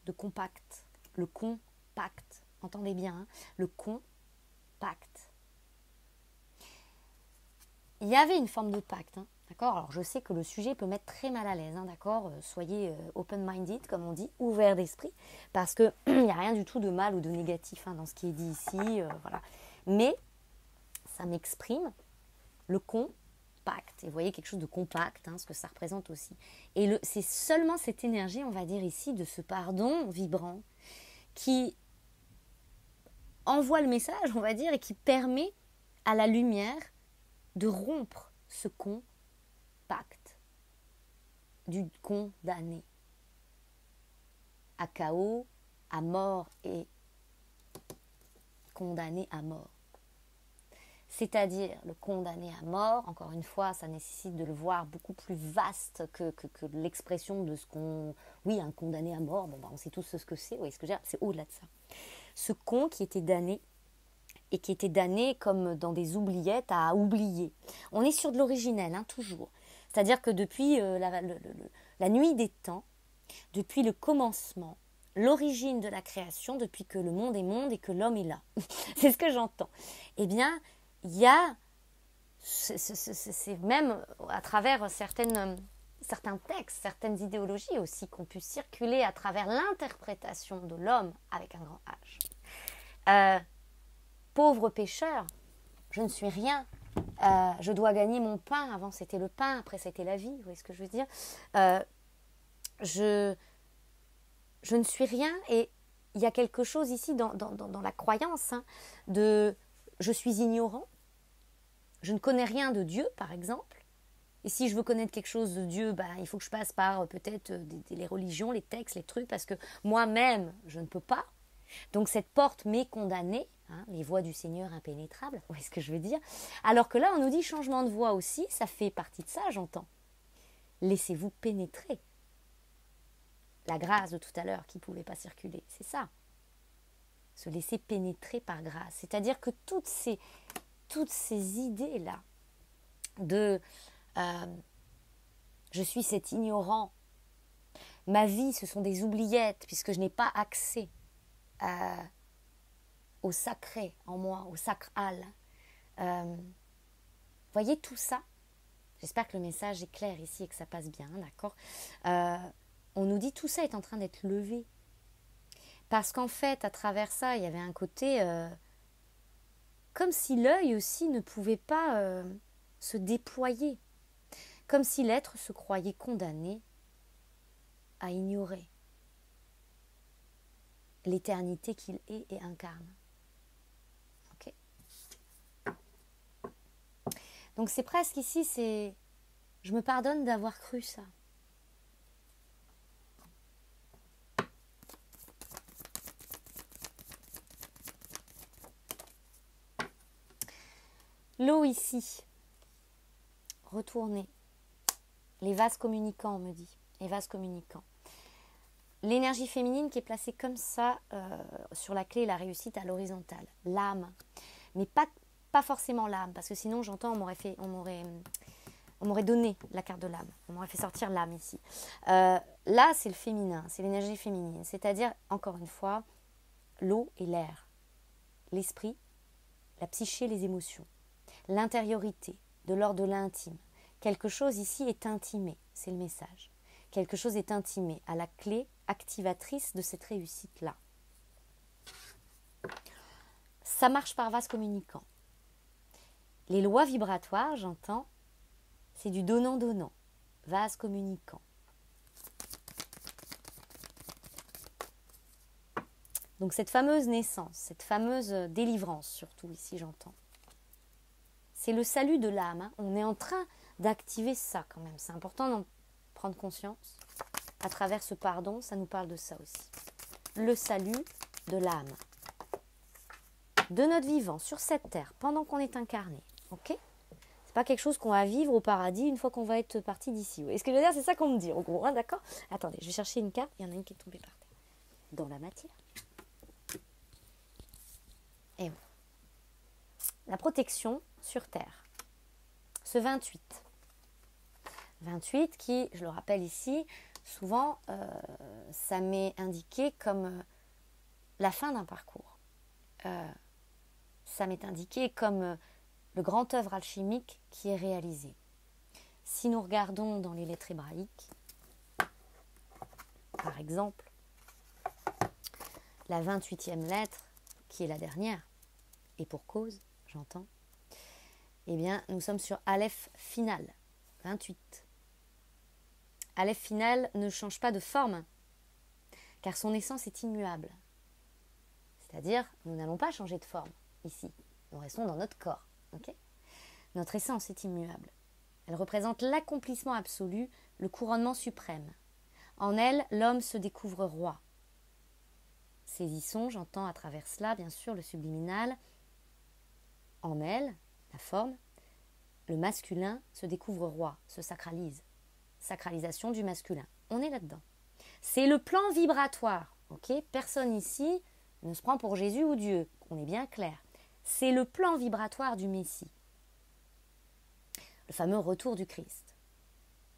De compact. Le compact. Entendez bien, hein ? Le compact. Il y avait une forme de pacte, hein, d'accord ? Alors je sais que le sujet peut mettre très mal à l'aise, hein, d'accord ? Soyez open-minded, comme on dit, ouvert d'esprit, parce qu'il n'y a rien du tout de mal ou de négatif, hein, dans ce qui est dit ici, voilà. Mais ça m'exprime le compact. Et vous voyez quelque chose de compact, hein, ce que ça représente aussi. Et c'est seulement cette énergie, on va dire ici, de ce pardon vibrant, qui envoie le message, on va dire, et qui permet à la lumière de rompre ce pacte du condamné à chaos, à mort et condamné à mort. C'est-à-dire le condamné à mort, encore une fois, ça nécessite de le voir beaucoup plus vaste que l'expression de ce qu'on... Oui, un condamné à mort, on sait tous ce que c'est, vous voyez ce que je veux dire, c'est au-delà de ça. Ce qui était damné, et qui était damné comme dans des oubliettes à oublier. On est sur de l'originel, hein, toujours. C'est-à-dire que depuis la nuit des temps, depuis le commencement, l'origine de la création, depuis que le monde est monde et que l'homme est là, c'est ce que j'entends. Eh bien, il y a, c'est même à travers certains textes, certaines idéologies aussi, qu'on puisse circuler à travers l'interprétation de l'homme avec un grand H. Pauvre pécheur, je ne suis rien Je dois gagner mon pain. Avant, c'était le pain. Après, c'était la vie. Vous voyez ce que je veux dire? Je ne suis rien. Et il y a quelque chose ici dans la croyance de je suis ignorant. Je ne connais rien de Dieu, par exemple. Et si je veux connaître quelque chose de Dieu, il faut que je passe par peut-être les religions, les textes, les trucs, parce que moi-même, je ne peux pas. Donc cette porte m'est condamnée, les voies du Seigneur impénétrables, vous voyez ce que je veux dire? Alors que là, on nous dit changement de voie aussi, ça fait partie de ça, j'entends. Laissez-vous pénétrer. La grâce de tout à l'heure qui ne pouvait pas circuler, c'est ça. Se laisser pénétrer par grâce. C'est-à-dire que toutes ces idées-là de je suis cet ignorant, ma vie, ce sont des oubliettes, puisque je n'ai pas accès au sacré en moi, au sacral. Voyez tout ça? J'espère que le message est clair ici et que ça passe bien, d'accord? On nous dit tout ça est en train d'être levé. Parce qu'en fait, à travers ça, il y avait un côté comme si l'œil aussi ne pouvait pas se déployer. Comme si l'être se croyait condamné à ignorer l'éternité qu'il est et incarne. Ok. Donc c'est presque ici, je me pardonne d'avoir cru ça. L'eau ici, retournez. Les vases communicants, on me dit. Les vases communicants. L'énergie féminine qui est placée comme ça sur la clé, la réussite à l'horizontale. L'âme. Mais pas forcément l'âme, parce que sinon, j'entends, on m'aurait donné la carte de l'âme. On m'aurait fait sortir l'âme ici. Là, c'est le féminin, c'est l'énergie féminine. C'est-à-dire, encore une fois, l'eau et l'air. L'esprit, la psyché, les émotions. L'intériorité, de l'ordre de l'intime. Quelque chose ici est intimé, c'est le message. Quelque chose est intimé à la clé activatrice de cette réussite-là. Ça marche par vase communicant. Les lois vibratoires, j'entends, c'est du donnant-donnant, vase communicant. Donc cette fameuse naissance, cette fameuse délivrance, surtout ici j'entends. C'est le salut de l'âme. On est en train d'activer ça quand même. C'est important d'en prendre conscience. À travers ce pardon, ça nous parle de ça aussi. Le salut de l'âme. De notre vivant sur cette terre, pendant qu'on est incarné. Ok ? C'est pas quelque chose qu'on va vivre au paradis une fois qu'on va être parti d'ici. Et ce que je veux dire, c'est ça qu'on me dit, en gros. D'accord ? Attendez, je vais chercher une carte. Il y en a une qui est tombée par terre. Dans la matière. Et voilà. La protection sur terre. Ce 28. 28 qui, je le rappelle ici, souvent, ça m'est indiqué comme la fin d'un parcours. Ça m'est indiqué comme le grand œuvre alchimique qui est réalisé. Si nous regardons dans les lettres hébraïques, par exemple, la 28e lettre, qui est la dernière, et pour cause, j'entends, eh bien, nous sommes sur Aleph final, 28. Aleph final ne change pas de forme, car son essence est immuable. C'est-à-dire, nous n'allons pas changer de forme, ici. Nous restons dans notre corps. Okay ? Notre essence est immuable. Elle représente l'accomplissement absolu, le couronnement suprême. En elle, l'homme se découvre roi. Saisissons, j'entends à travers cela, bien sûr, le subliminal. En elle, la forme, le masculin se découvre roi, se sacralise. Sacralisation du masculin. On est là-dedans. C'est le plan vibratoire. Okay ? Personne ici ne se prend pour Jésus ou Dieu. On est bien clair. C'est le plan vibratoire du Messie. Le fameux retour du Christ.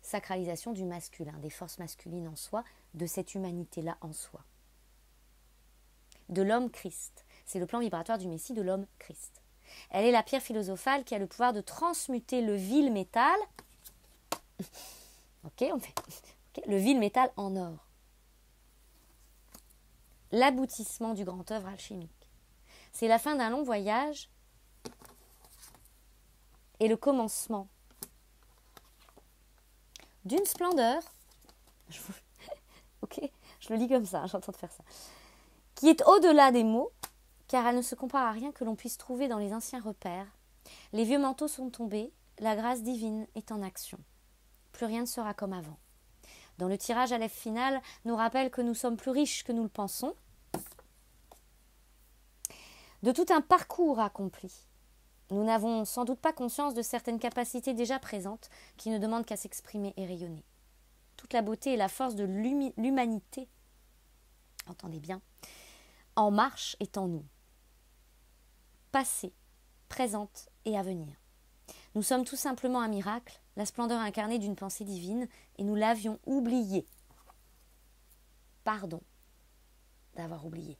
Sacralisation du masculin, des forces masculines en soi, de cette humanité-là en soi. De l'homme Christ. C'est le plan vibratoire du Messie, de l'homme Christ. Elle est la pierre philosophale qui a le pouvoir de transmuter le vil métal, le vil métal en or. L'aboutissement du grand œuvre alchimique. C'est la fin d'un long voyage est le commencement d'une splendeur, ok, je le lis comme ça, j'entends de faire ça, qui est au-delà des mots, car elle ne se compare à rien que l'on puisse trouver dans les anciens repères. Les vieux manteaux sont tombés, la grâce divine est en action. Plus rien ne sera comme avant. Dans le tirage à l'F final, nous rappelle que nous sommes plus riches que nous le pensons, de tout un parcours accompli. Nous n'avons sans doute pas conscience de certaines capacités déjà présentes qui ne demandent qu'à s'exprimer et rayonner. Toute la beauté et la force de l'humanité, entendez bien, en marche est en nous. Passée, présente et à venir. Nous sommes tout simplement un miracle, la splendeur incarnée d'une pensée divine, et nous l'avions oublié. Pardon d'avoir oublié.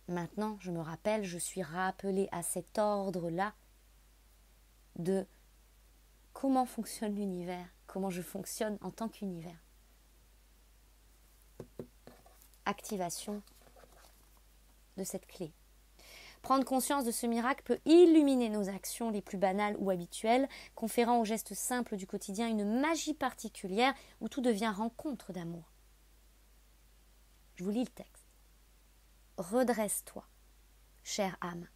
Maintenant, je me rappelle, je suis rappelée à cet ordre-là de comment fonctionne l'univers, comment je fonctionne en tant qu'univers. Activation de cette clé. Prendre conscience de ce miracle peut illuminer nos actions les plus banales ou habituelles, conférant aux gestes simples du quotidien une magie particulière où tout devient rencontre d'amour. Je vous lis le texte. Redresse-toi, chère âme,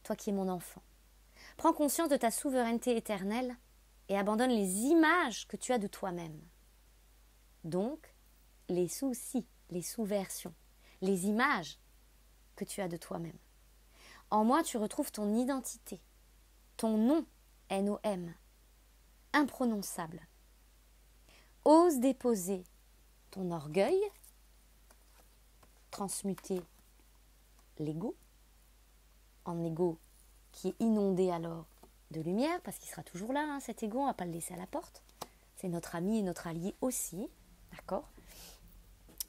toi qui es mon enfant. Prends conscience de ta souveraineté éternelle et abandonne les images que tu as de toi-même. Donc, les soucis, les sous-versions, les images que tu as de toi-même. En moi, tu retrouves ton identité, ton nom, N-O-M, imprononçable. Ose déposer ton orgueil, transmuter l'ego, en ego qui est inondé alors de lumière, parce qu'il sera toujours là, hein, cet ego, on ne va pas le laisser à la porte. C'est notre ami et notre allié aussi, d'accord ?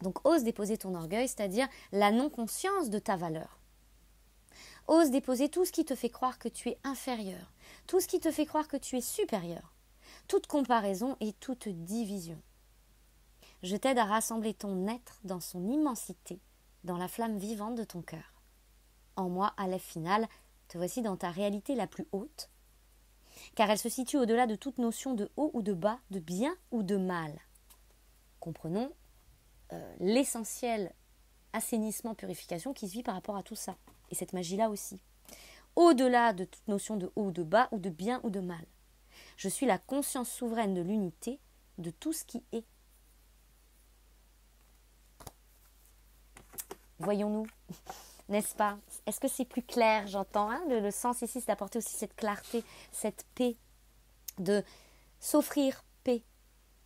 Donc ose déposer ton orgueil, c'est-à-dire la non-conscience de ta valeur. Ose déposer tout ce qui te fait croire que tu es inférieur, tout ce qui te fait croire que tu es supérieur, toute comparaison et toute division. Je t'aide à rassembler ton être dans son immensité, dans la flamme vivante de ton cœur. En moi, à l'F final, te voici dans ta réalité la plus haute, car elle se situe au-delà de toute notion de haut ou de bas, de bien ou de mal. Comprenons l'essentiel assainissement, purification qui se vit par rapport à tout ça. Et cette magie-là aussi. Au-delà de toute notion de haut ou de bas, ou de bien ou de mal. Je suis la conscience souveraine de l'unité, de tout ce qui est. Voyons-nous, n'est-ce pas? Est-ce que c'est plus clair? J'entends, hein, le sens ici, c'est d'apporter aussi cette clarté, cette paix, de s'offrir paix.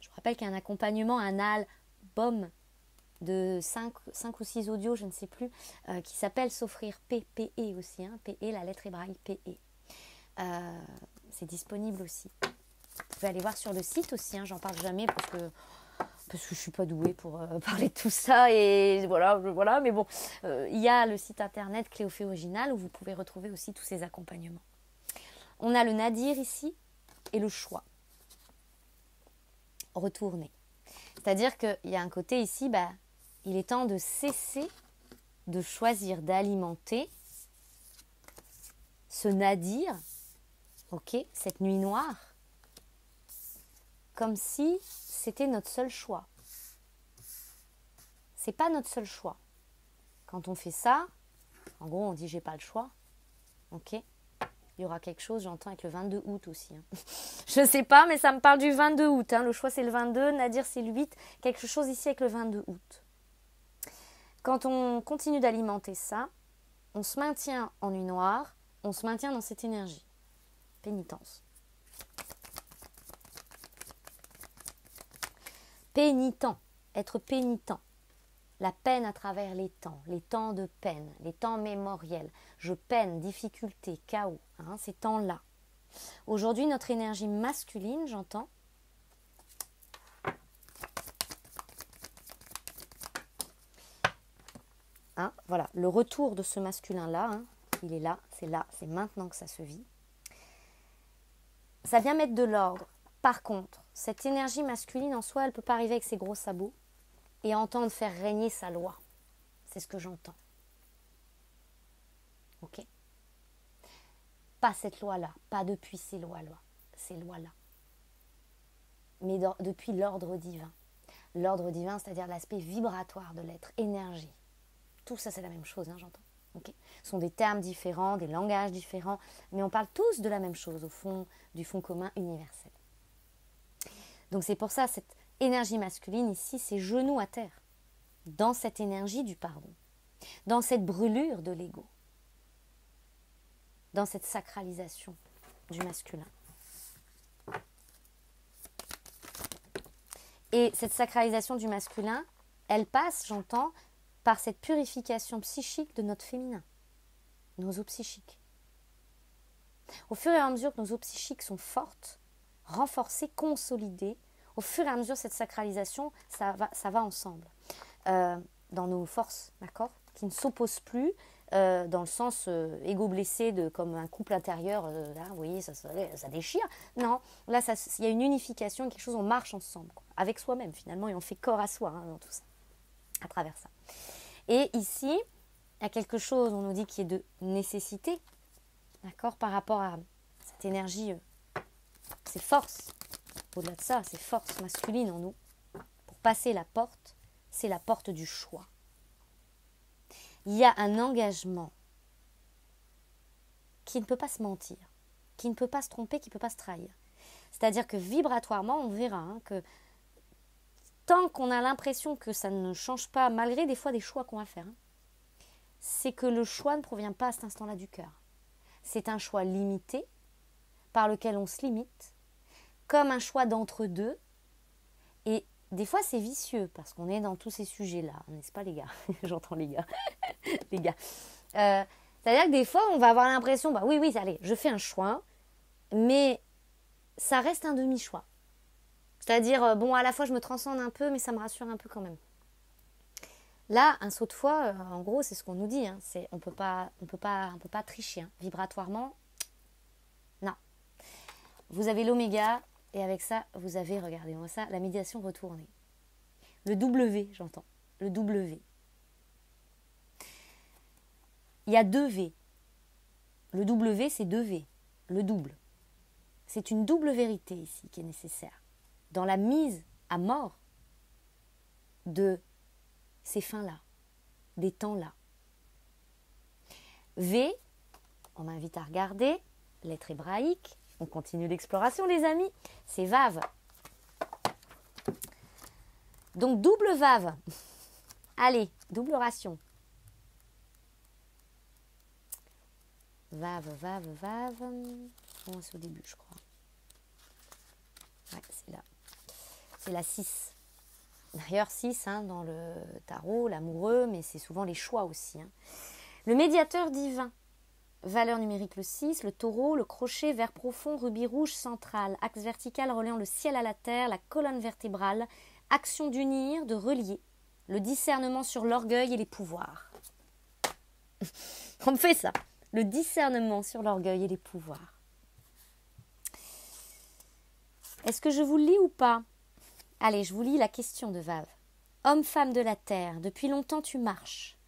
Je vous rappelle qu'il y a un accompagnement, un album de 5 ou 6 audios, je ne sais plus, qui s'appelle S'offrir paix, P-E aussi, hein, P-E, la lettre hébraïque P-E. C'est disponible aussi. Vous pouvez aller voir sur le site aussi, hein, j'en parle jamais parce que je ne suis pas douée pour parler de tout ça, et voilà, mais bon, il y a le site internet Cléophée Original où vous pouvez retrouver aussi tous ces accompagnements. On a le nadir ici et le choix. Retourner. C'est-à-dire qu'il y a un côté ici, il est temps de cesser de choisir d'alimenter ce nadir, cette nuit noire, comme si c'était notre seul choix. C'est pas notre seul choix. Quand on fait ça, en gros, on dit j'ai pas le choix. Ok ? Il y aura quelque chose, j'entends, avec le 22 août aussi. Hein. Je sais pas, mais ça me parle du 22 août. Hein. Le choix, c'est le 22, nadir, c'est le 8. Quelque chose ici avec le 22 août. Quand on continue d'alimenter ça, on se maintient en nuit noire, on se maintient dans cette énergie. Pénitence. Pénitent, être pénitent. La peine à travers les temps de peine, les temps mémoriels. Je peine, difficulté, chaos, hein, ces temps-là. Aujourd'hui, notre énergie masculine, j'entends, hein, voilà, le retour de ce masculin-là, hein, il est là, c'est maintenant que ça se vit. Ça vient mettre de l'ordre. Par contre, cette énergie masculine en soi, elle ne peut pas arriver avec ses gros sabots et entendre faire régner sa loi. C'est ce que j'entends. Ok ? pas cette loi-là, pas depuis ces lois-là, mais depuis l'ordre divin. L'ordre divin, c'est-à-dire l'aspect vibratoire de l'être, énergie. Tout ça, c'est la même chose, hein, j'entends. Okay. Ce sont des termes différents, des langages différents, mais on parle tous de la même chose, au fond, du fond commun universel. Donc c'est pour ça, cette énergie masculine ici, c'est genoux à terre, dans cette énergie du pardon, dans cette brûlure de l'ego, dans cette sacralisation du masculin. Et cette sacralisation du masculin, elle passe, j'entends, par cette purification psychique de notre féminin, nos os psychiques. Au fur et à mesure que nos os psychiques sont fortes, renforcées, consolidées, au fur et à mesure cette sacralisation, ça va ensemble. Dans nos forces, d'accord, qui ne s'opposent plus, dans le sens égo blessé, comme un couple intérieur, là, vous voyez, ça déchire. Non, là, il y a une unification, quelque chose, on marche ensemble, quoi, avec soi-même finalement, et on fait corps à soi dans tout ça, à travers ça. Et ici, il y a quelque chose, on nous dit, qui est de nécessité, d'accord, par rapport à cette énergie, ces forces, au-delà de ça, ces forces masculines en nous, pour passer la porte, c'est la porte du choix. Il y a un engagement qui ne peut pas se mentir, qui ne peut pas se tromper, qui ne peut pas se trahir. C'est-à-dire que vibratoirement, on verra que tant qu'on a l'impression que ça ne change pas, malgré des fois des choix qu'on va faire, c'est que le choix ne provient pas à cet instant-là du cœur. C'est un choix limité, par lequel on se limite, comme un choix d'entre-deux. Et des fois, c'est vicieux, parce qu'on est dans tous ces sujets-là, n'est-ce pas les gars? J'entends les gars. Les gars. C'est-à-dire que des fois, on va avoir l'impression, oui, allez, je fais un choix, mais ça reste un demi-choix. C'est-à-dire, à la fois, je me transcende un peu, mais ça me rassure un peu quand même. Là, un saut de foi, en gros, c'est ce qu'on nous dit. On peut pas tricher. Vibratoirement, non. Vous avez l'oméga, et avec ça, vous avez, regardez-moi ça, la médiation retournée. Le W, j'entends. Le W. Il y a 2 V. Le W, c'est 2 V. Le double. C'est une double vérité ici qui est nécessaire. Dans la mise à mort de ces fins-là, des temps-là. V, on m'invite à regarder, lettre hébraïque, on continue l'exploration les amis, c'est Vav. Donc double Vav. Allez, double ration. Vav. Bon, c'est au début, je crois. Ouais, c'est là. C'est la 6. D'ailleurs, 6 dans le tarot, l'amoureux, mais c'est souvent les choix aussi. Le médiateur divin. Valeur numérique le 6, le taureau, le crochet, vert profond, rubis rouge central, axe vertical reliant le ciel à la terre, la colonne vertébrale, action d'unir, de relier, le discernement sur l'orgueil et les pouvoirs. On me fait ça. Le discernement sur l'orgueil et les pouvoirs. Est-ce que je vous lis ou pas? Allez, je vous lis la question de Vav. Homme, femme de la terre, depuis longtemps tu marches.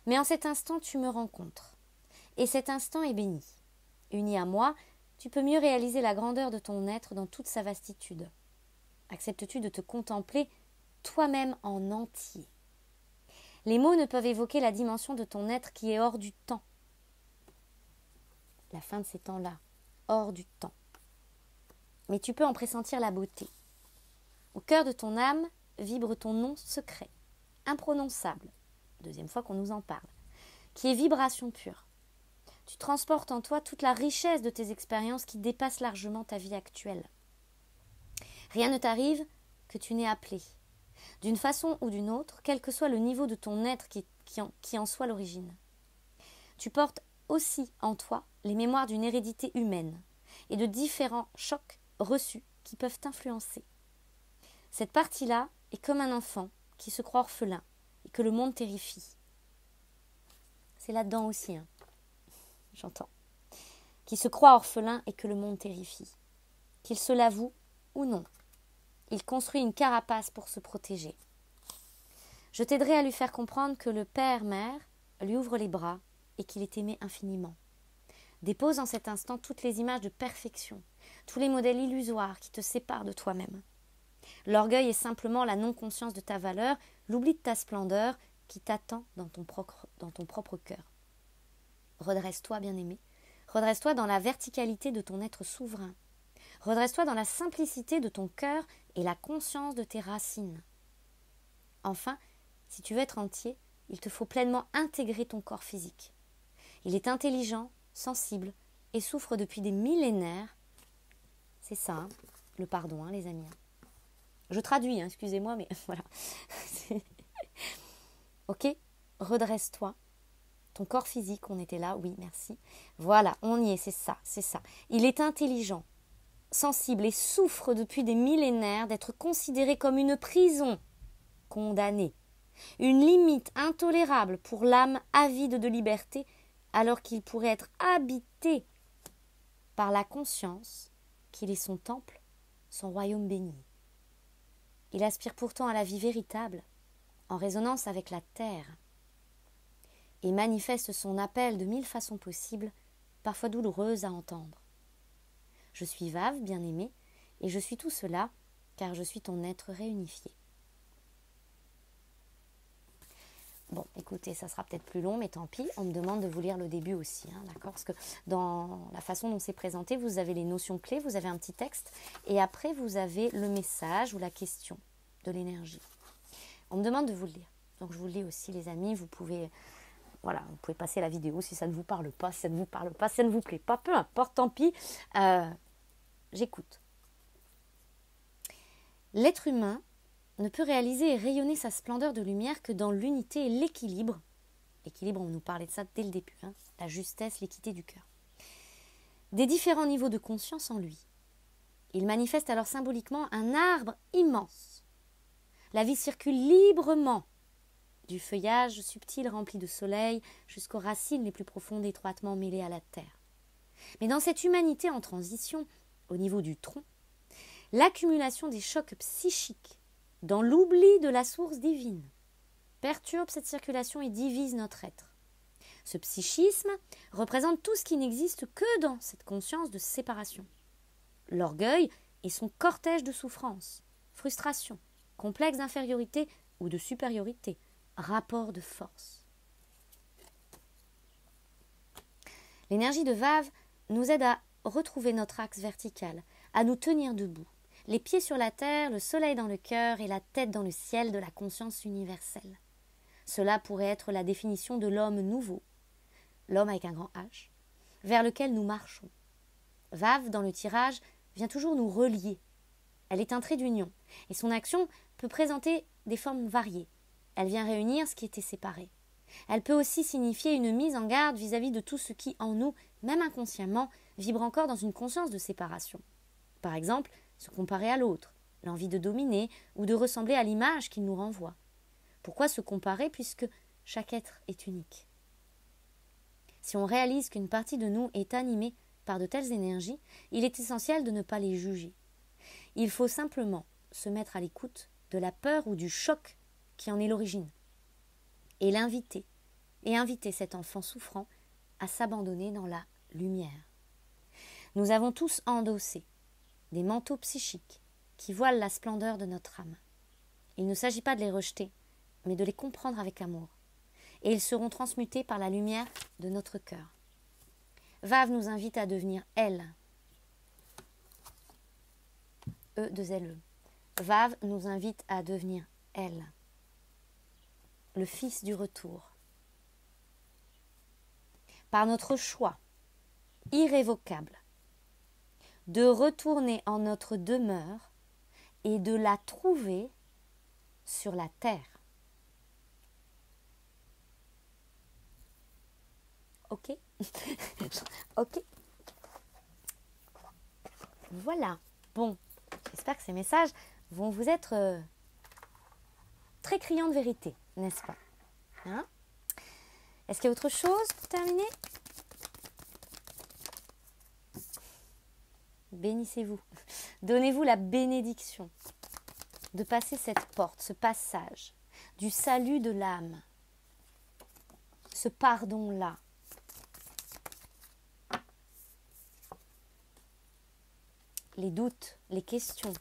Mais en cet instant tu me rencontres. Et cet instant est béni. Uni à moi, tu peux mieux réaliser la grandeur de ton être dans toute sa vastitude. Acceptes-tu de te contempler toi-même en entier? Les mots ne peuvent évoquer la dimension de ton être qui est hors du temps. La fin de ces temps-là, hors du temps. Mais tu peux en pressentir la beauté. Au cœur de ton âme vibre ton nom secret, imprononçable, deuxième fois qu'on nous en parle, qui est vibration pure. Tu transportes en toi toute la richesse de tes expériences qui dépassent largement ta vie actuelle. Rien ne t'arrive que tu n'es appelé. D'une façon ou d'une autre, quel que soit le niveau de ton être qui en soit l'origine. Tu portes aussi en toi les mémoires d'une hérédité humaine et de différents chocs reçus qui peuvent t'influencer. Cette partie-là est comme un enfant qui se croit orphelin et que le monde terrifie. C'est là-dedans aussi, j'entends. Qui se croit orphelin et que le monde terrifie. Qu'il se l'avoue ou non. Il construit une carapace pour se protéger. Je t'aiderai à lui faire comprendre que le père-mère lui ouvre les bras et qu'il est aimé infiniment. Dépose en cet instant toutes les images de perfection, tous les modèles illusoires qui te séparent de toi-même. L'orgueil est simplement la non-conscience de ta valeur, l'oubli de ta splendeur qui t'attend dans ton propre cœur. Redresse-toi, bien-aimé. Redresse-toi dans la verticalité de ton être souverain. Redresse-toi dans la simplicité de ton cœur et la conscience de tes racines. Enfin, si tu veux être entier, il te faut pleinement intégrer ton corps physique. Il est intelligent, sensible et souffre depuis des millénaires. C'est ça, hein, le pardon, hein, les amis. Je traduis, hein, excusez-moi, mais voilà. Ok, redresse-toi. Ton corps physique, on était là, oui, merci. Voilà, on y est, c'est ça, c'est ça. Il est intelligent, sensible et souffre depuis des millénaires d'être considéré comme une prison, condamné, une limite intolérable pour l'âme avide de liberté, alors qu'il pourrait être habité par la conscience qu'il est son temple, son royaume béni. Il aspire pourtant à la vie véritable, en résonance avec la terre, et manifeste son appel de 1000 façons possibles, parfois douloureuses à entendre. Je suis Vave, bien-aimé, et je suis tout cela, car je suis ton être réunifié. Bon, écoutez, ça sera peut-être plus long, mais tant pis, on me demande de vous lire le début aussi, hein, d'accord ? Parce que dans la façon dont c'est présenté, vous avez les notions clés, vous avez un petit texte, et après vous avez le message ou la question de l'énergie. On me demande de vous le lire, donc je vous le lis aussi, les amis, vous pouvez passer la vidéo si ça ne vous parle pas, si ça ne vous parle pas, si ça ne vous plaît pas, peu importe, tant pis, j'écoute. L'être humain ne peut réaliser et rayonner sa splendeur de lumière que dans l'unité et l'équilibre. L'équilibre, on nous parlait de ça dès le début, hein, la justesse, l'équité du cœur. Des différents niveaux de conscience en lui. Il manifeste alors symboliquement un arbre immense. La vie circule librement, du feuillage subtil rempli de soleil jusqu'aux racines les plus profondes étroitement mêlées à la terre. Mais dans cette humanité en transition, au niveau du tronc, l'accumulation des chocs psychiques dans l'oubli de la source divine, perturbe cette circulation et divise notre être. Ce psychisme représente tout ce qui n'existe que dans cette conscience de séparation. L'orgueil est son cortège de souffrances, frustrations, complexes d'infériorité ou de supériorité, rapport de force. L'énergie de Vave nous aide à retrouver notre axe vertical, à nous tenir debout. Les pieds sur la terre, le soleil dans le cœur et la tête dans le ciel de la conscience universelle. Cela pourrait être la définition de l'homme nouveau, l'homme avec un grand H, vers lequel nous marchons. Vave, dans le tirage, vient toujours nous relier. Elle est un trait d'union, et son action peut présenter des formes variées. Elle vient réunir ce qui était séparé. Elle peut aussi signifier une mise en garde vis-à-vis de tout ce qui, en nous, même inconsciemment, vibre encore dans une conscience de séparation. Par exemple, se comparer à l'autre, l'envie de dominer ou de ressembler à l'image qu'il nous renvoie. Pourquoi se comparer puisque chaque être est unique ? Si on réalise qu'une partie de nous est animée par de telles énergies, il est essentiel de ne pas les juger. Il faut simplement se mettre à l'écoute de la peur ou du choc qui en est l'origine et inviter cet enfant souffrant à s'abandonner dans la lumière. Nous avons tous endossé des manteaux psychiques qui voilent la splendeur de notre âme. Il ne s'agit pas de les rejeter, mais de les comprendre avec amour. Et ils seront transmutés par la lumière de notre cœur. Vave nous invite à devenir elle. E2LE. Vave nous invite à devenir elle. Le fils du retour. Par notre choix irrévocable de retourner en notre demeure et de la trouver sur la terre. Ok. Ok. Voilà. Bon, j'espère que ces messages vont vous être très criants de vérité, n'est-ce pas, hein? Est-ce qu'il y a autre chose pour terminer? Bénissez-vous. Donnez-vous la bénédiction de passer cette porte, ce passage du salut de l'âme, ce pardon-là. les doutes, les questions.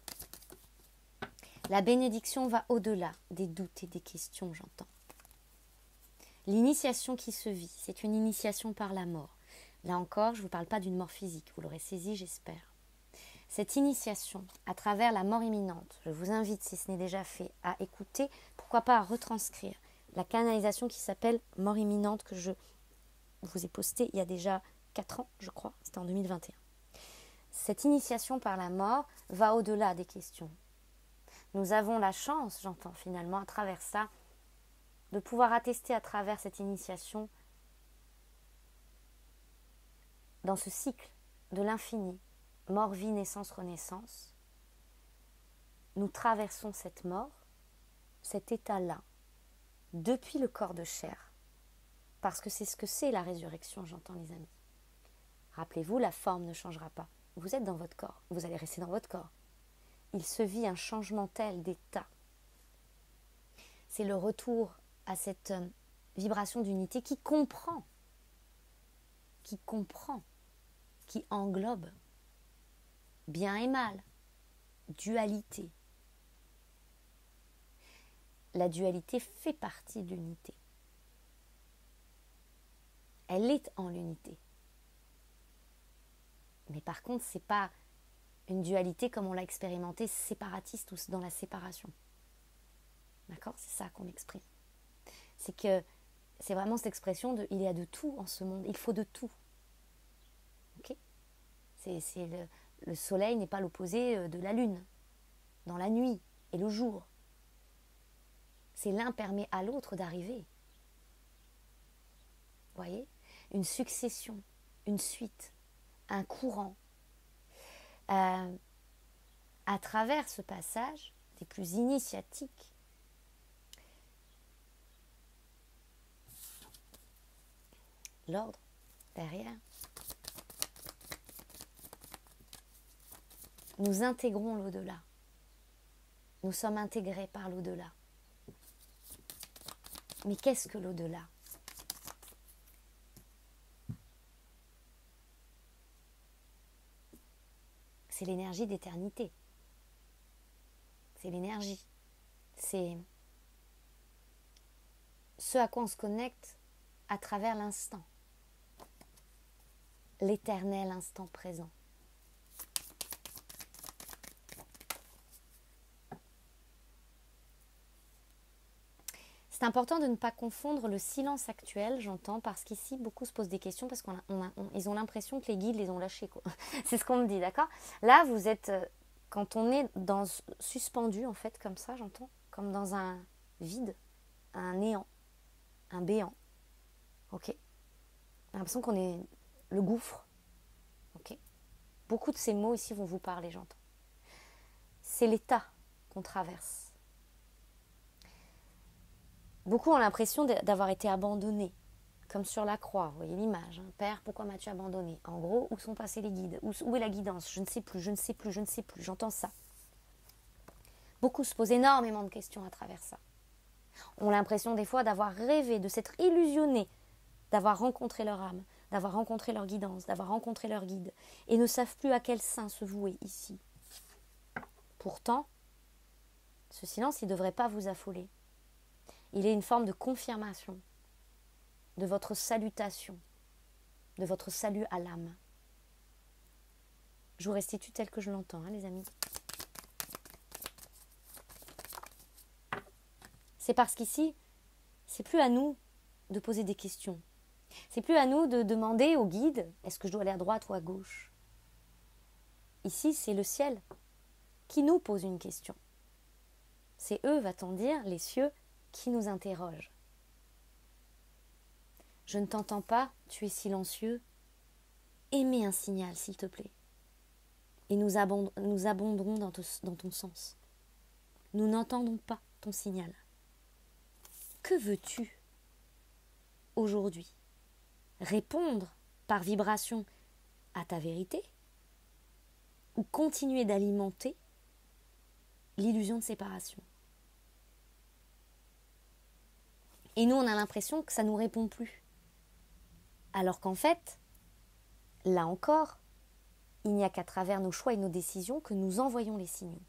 La bénédiction va au-delà des doutes et des questions, j'entends. L'initiation qui se vit, c'est une initiation par la mort. Là encore, je ne vous parle pas d'une mort physique, vous l'aurez saisi, j'espère. Cette initiation, à travers la mort imminente, je vous invite, si ce n'est déjà fait, à écouter, pourquoi pas à retranscrire la canalisation qui s'appelle Mort imminente, que je vous ai postée il y a déjà 4 ans, je crois, c'était en 2021. Cette initiation par la mort va au-delà des questions. Nous avons la chance, j'entends finalement, à travers ça, de pouvoir attester à travers cette initiation dans ce cycle de l'infini, mort, vie, naissance, renaissance. Nous traversons cette mort, cet état-là, depuis le corps de chair, parce que c'est ce que c'est la résurrection, j'entends les amis. Rappelez-vous, la forme ne changera pas. Vous êtes dans votre corps, vous allez rester dans votre corps. Il se vit un changement tel d'état. C'est le retour à cette vibration d'unité qui comprend, qui englobe bien et mal, dualité. La dualité fait partie de l'unité. Elle est en l'unité. Mais par contre, ce n'est pas une dualité comme on l'a expérimenté séparatiste ou dans la séparation. D'accord? C'est ça qu'on exprime. C'est que c'est vraiment cette expression de il y a de tout en ce monde, il faut de tout. Ok? Le soleil n'est pas l'opposé de la lune, dans la nuit et le jour. C'est l'un permet à l'autre d'arriver. Vous voyez? Une succession, une suite, un courant. À travers ce passage des plus initiatiques, l'ordre derrière, nous intégrons l'au-delà. Nous sommes intégrés par l'au-delà. Mais qu'est-ce que l'au-delà? C'est l'énergie d'éternité. C'est l'énergie. C'est ce à quoi on se connecte à travers l'instant. L'éternel instant présent. C'est important de ne pas confondre le silence actuel, j'entends, parce qu'ici, beaucoup se posent des questions parce qu'ils ont l'impression que les guides les ont lâchés, quoi. C'est ce qu'on me dit, d'accord? Là, vous êtes, quand on est suspendu, en fait, comme ça, j'entends, comme dans un vide, un néant, un béant, ok? On a l'impression qu'on est le gouffre, ok? Beaucoup de ces mots ici vont vous parler, j'entends. C'est l'état qu'on traverse. Beaucoup ont l'impression d'avoir été abandonnés, comme sur la croix. Vous voyez l'image. Hein. Père, pourquoi m'as-tu abandonné? En gros, où sont passés les guides? Où est la guidance? Je ne sais plus, je ne sais plus, je ne sais plus. J'entends ça. Beaucoup se posent énormément de questions à travers ça. Ont l'impression des fois d'avoir rêvé, de s'être illusionnés, d'avoir rencontré leur âme, d'avoir rencontré leur guidance, d'avoir rencontré leur guide, et ne savent plus à quel sein se vouer ici. Pourtant, ce silence, il ne devrait pas vous affoler. Il est une forme de confirmation de votre salutation, de votre salut à l'âme. Je vous restitue tel que je l'entends, hein, les amis. C'est parce qu'ici, c'est plus à nous de poser des questions. C'est plus à nous de demander au guide, est-ce que je dois aller à droite ou à gauche? Ici, c'est le ciel qui nous pose une question. C'est eux, va-t-on dire, les cieux, qui nous interroge. Je ne t'entends pas, tu es silencieux. Émets un signal, s'il te plaît. Et nous abonderons dans ton sens. Nous n'entendons pas ton signal. Que veux-tu aujourd'hui? Répondre par vibration à ta vérité? Ou continuer d'alimenter l'illusion de séparation? Et nous, on a l'impression que ça ne nous répond plus. Alors qu'en fait, là encore, il n'y a qu'à travers nos choix et nos décisions que nous envoyons les signaux.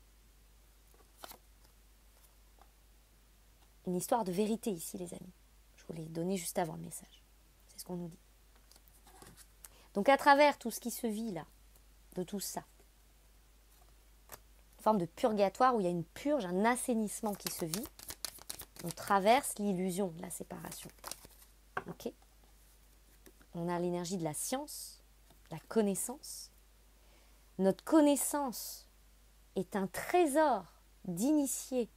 Une histoire de vérité ici, les amis. Je vous l'ai donné juste avant le message. C'est ce qu'on nous dit. Donc à travers tout ce qui se vit là, de tout ça, une forme de purgatoire où il y a une purge, un assainissement qui se vit, on traverse l'illusion de la séparation. Ok ? On a l'énergie de la science, de la connaissance. Notre connaissance est un trésor d'initiés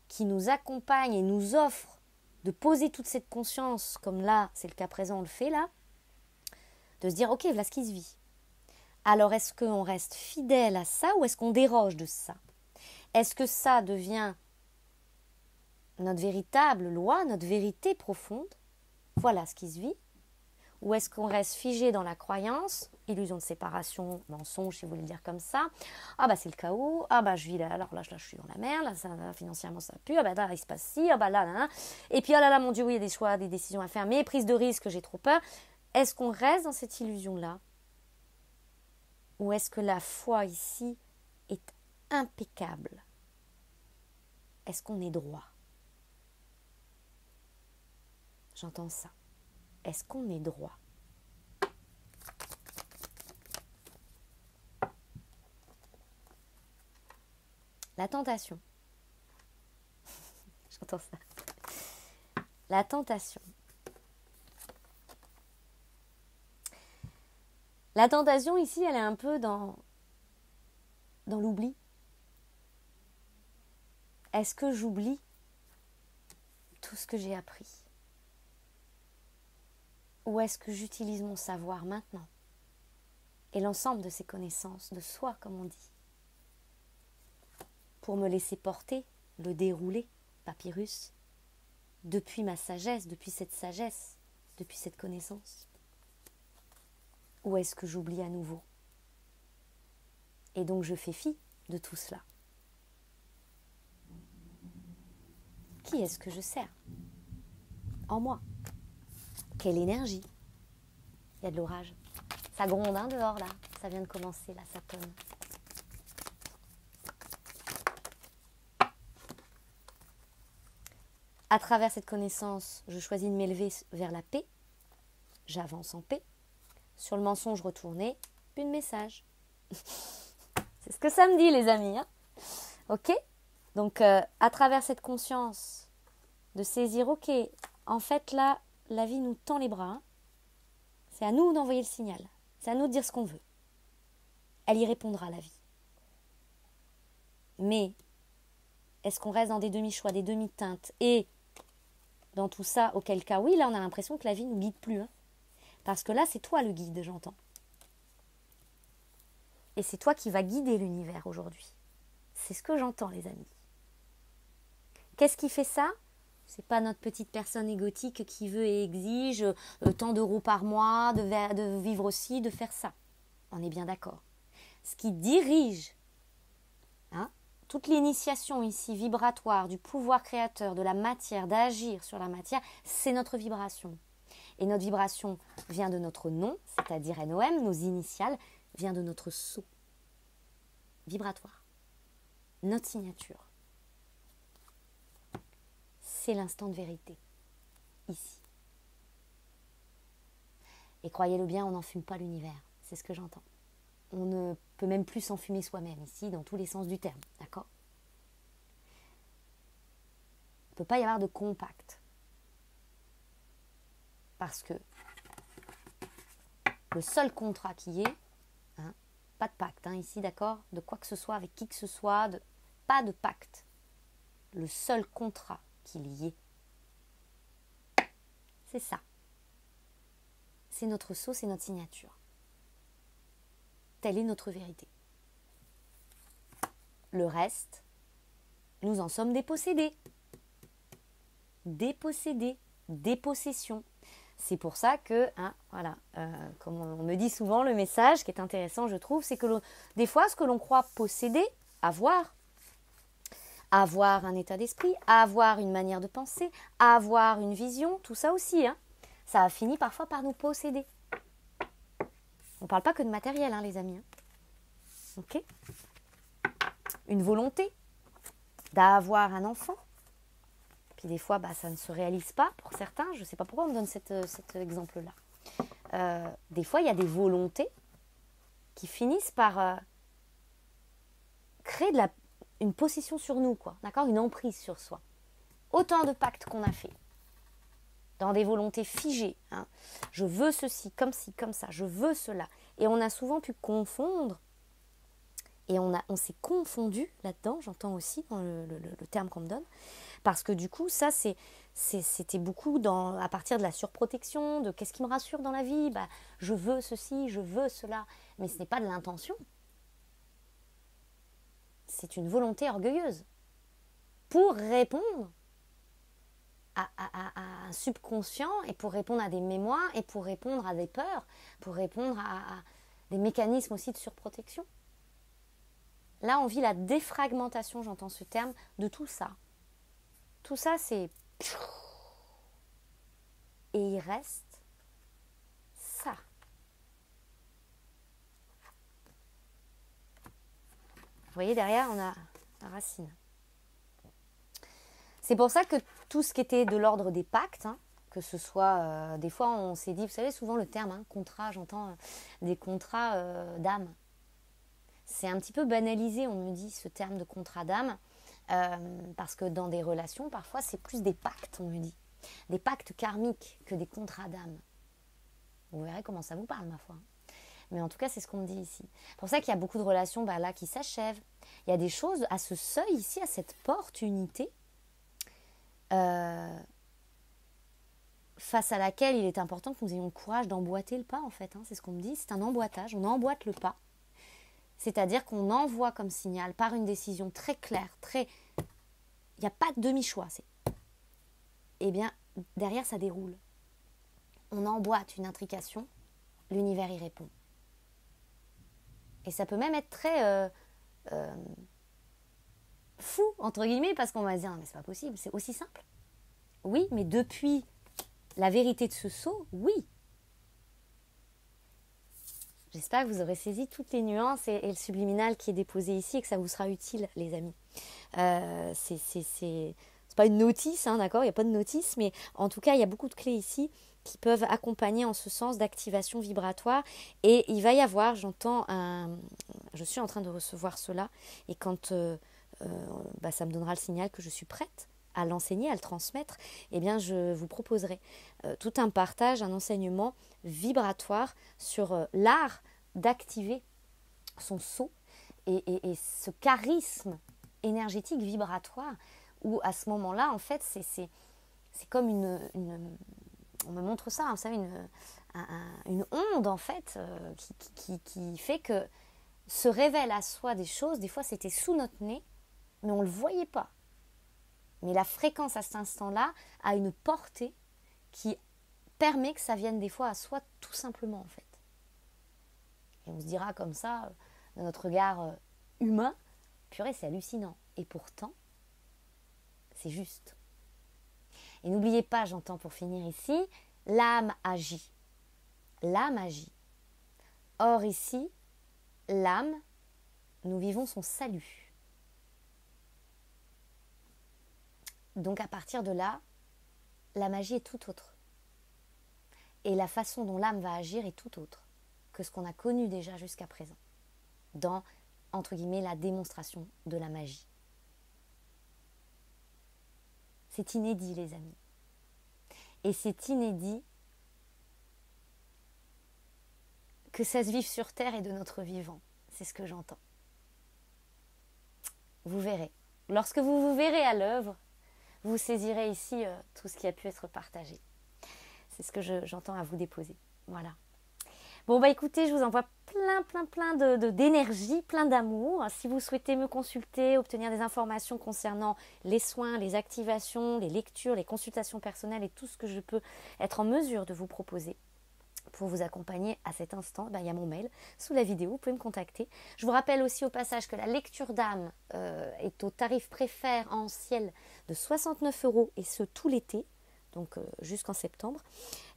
qui nous accompagne et nous offre de poser toute cette conscience, comme là, c'est le cas présent, on le fait là, de se dire, ok, voilà ce qui se vit. Alors, est-ce qu'on reste fidèle à ça ou est-ce qu'on déroge de ça? Est-ce que ça devient notre véritable loi, notre vérité profonde? Voilà ce qui se vit. Ou est-ce qu'on reste figé dans la croyance, illusion de séparation, mensonge, si vous voulez le dire comme ça. Ah bah c'est le chaos, ah bah je vis là, alors là je suis dans la merde, là, ça, financièrement ça pue, ah bah là il se passe ci, ah bah là, là, là. Et puis ah là là mon Dieu, oui il y a des choix, des décisions à faire, mais prise de risque, j'ai trop peur. Est-ce qu'on reste dans cette illusion-là? Ou est-ce que la foi ici est impeccable? Est-ce qu'on est droit? J'entends ça. Est-ce qu'on est droit? La tentation. J'entends ça. La tentation. La tentation ici, elle est un peu dans l'oubli. Est-ce que j'oublie tout ce que j'ai appris? Ou est-ce que j'utilise mon savoir maintenant et l'ensemble de ces connaissances de soi, comme on dit, pour me laisser porter, le dérouler, papyrus, depuis ma sagesse, depuis cette connaissance? Ou est-ce que j'oublie à nouveau? Et donc je fais fi de tout cela. Qui est-ce que je sers en moi? Quelle énergie? Il y a de l'orage. Ça gronde hein, dehors là. Ça vient de commencer là, ça tonne. À travers cette connaissance, je choisis de m'élever vers la paix. J'avance en paix. Sur le mensonge retourné, plus de message. C'est ce que ça me dit les amis. Hein, ok? Donc à travers cette conscience, de saisir, ok, en fait là, la vie nous tend les bras. Hein. C'est à nous d'envoyer le signal. C'est à nous de dire ce qu'on veut. Elle y répondra, la vie. Mais, est-ce qu'on reste dans des demi-choix, des demi-teintes? Et, dans tout ça, auquel cas, oui, là, on a l'impression que la vie ne nous guide plus. Hein. Parce que là, c'est toi le guide, j'entends. Et c'est toi qui vas guider l'univers aujourd'hui. C'est ce que j'entends, les amis. Qu'est-ce qui fait ça? C'est pas notre petite personne égotique qui veut et exige tant d'euros par mois, de vivre ci, de faire ça. On est bien d'accord. Ce qui dirige hein, toute l'initiation ici vibratoire du pouvoir créateur, de la matière, d'agir sur la matière, c'est notre vibration. Et notre vibration vient de notre nom, c'est-à-dire NOM, nos initiales, vient de notre sceau vibratoire, notre signature. C'est l'instant de vérité, ici. Et croyez-le bien, on n'enfume pas l'univers, c'est ce que j'entends. On ne peut même plus s'enfumer soi-même ici, dans tous les sens du terme, d'accord? Il ne peut pas y avoir de compact. Parce que le seul contrat qui est, hein, pas de pacte hein, ici, d'accord? De quoi que ce soit, avec qui que ce soit, pas de pacte. Le seul contrat qu'il y ait, c'est ça. C'est notre sceau, c'est notre signature. Telle est notre vérité. Le reste, nous en sommes dépossédés. Dépossédés, dépossession. C'est pour ça que, hein, voilà, comme on me dit souvent, le message qui est intéressant, je trouve, c'est que des fois, ce que l'on croit posséder, avoir un état d'esprit, avoir une manière de penser, avoir une vision, tout ça aussi, hein, ça a fini parfois par nous posséder. On ne parle pas que de matériel, hein, les amis. Hein. Ok. Une volonté d'avoir un enfant. Puis des fois, ça ne se réalise pas pour certains. Je ne sais pas pourquoi on me donne cet exemple-là. Des fois, il y a des volontés qui finissent par créer une possession sur nous, quoi. D'accord, une emprise sur soi. Autant de pactes qu'on a fait dans des volontés figées. Hein. Je veux ceci, comme ça, je veux cela. Et on a souvent pu confondre, et on s'est confondu là-dedans, j'entends aussi dans le terme qu'on me donne, parce que du coup, ça, c'était beaucoup à partir de la surprotection, de qu'est-ce qui me rassure dans la vie, je veux ceci, je veux cela, mais ce n'est pas de l'intention. C'est une volonté orgueilleuse pour répondre à un subconscient et pour répondre à des mémoires et pour répondre à des peurs, pour répondre à des mécanismes aussi de surprotection. Là, on vit la défragmentation, j'entends ce terme, de tout ça. Tout ça, c'est... Et il reste ça. Vous voyez, derrière, on a la racine. C'est pour ça que tout ce qui était de l'ordre des pactes, hein, que ce soit, des fois on s'est dit, vous savez souvent le terme, contrat, j'entends des contrats d'âme. C'est un petit peu banalisé, on me dit, ce terme de contrat d'âme, parce que dans des relations, parfois c'est plus des pactes, on me dit. Des pactes karmiques que des contrats d'âme. Vous verrez comment ça vous parle, ma foi. Mais en tout cas, c'est ce qu'on me dit ici. C'est pour ça qu'il y a beaucoup de relations là qui s'achèvent. Il y a des choses à ce seuil ici, à cette porte unité, face à laquelle il est important que nous ayons le courage d'emboîter le pas, en fait. Hein, c'est ce qu'on me dit, c'est un emboîtage, on emboîte le pas. C'est-à-dire qu'on envoie comme signal, par une décision très claire, il n'y a pas de demi-choix. Eh bien, derrière, ça déroule. On emboîte une intrication, l'univers y répond. Et ça peut même être très fou, entre guillemets, parce qu'on va se dire, mais c'est pas possible, c'est aussi simple. Oui, mais depuis la vérité de ce saut, oui. J'espère que vous aurez saisi toutes les nuances et le subliminal qui est déposé ici et que ça vous sera utile, les amis. C'est pas une notice, hein, d'accord, il n'y a pas de notice, mais en tout cas, il y a beaucoup de clés ici qui peuvent accompagner en ce sens d'activation vibratoire. Et il va y avoir, je suis en train de recevoir cela, et quand ça me donnera le signal que je suis prête à l'enseigner, à le transmettre, eh bien je vous proposerai tout un partage, un enseignement vibratoire sur l'art d'activer son sceau et ce charisme énergétique vibratoire où à ce moment-là, en fait, c'est comme on me montre ça, hein, vous savez, une onde en fait qui fait que se révèle à soi des choses. Des fois, c'était sous notre nez, mais on ne le voyait pas. Mais la fréquence à cet instant-là a une portée qui permet que ça vienne des fois à soi tout simplement en fait. Et on se dira comme ça, de notre regard humain, purée, c'est hallucinant. Et pourtant, c'est juste. Et n'oubliez pas, j'entends pour finir ici, l'âme agit. L'âme agit. Or ici, l'âme, nous vivons son salut. Donc à partir de là, la magie est tout autre. Et la façon dont l'âme va agir est tout autre que ce qu'on a connu déjà jusqu'à présent dans, entre guillemets, la démonstration de la magie. C'est inédit, les amis. Et c'est inédit que ça se vive sur Terre et de notre vivant. C'est ce que j'entends. Vous verrez. Lorsque vous vous verrez à l'œuvre, vous saisirez ici tout ce qui a pu être partagé. C'est ce que j'entends à vous déposer. Voilà. Bon, écoutez, je vous envoie plein d'énergie, plein d'amour. Si vous souhaitez me consulter, obtenir des informations concernant les soins, les activations, les lectures, les consultations personnelles et tout ce que je peux être en mesure de vous proposer pour vous accompagner à cet instant, il y a mon mail sous la vidéo, vous pouvez me contacter. Je vous rappelle aussi au passage que la lecture d'âme est au tarif préférentiel de 69 € et ce tout l'été, donc jusqu'en septembre.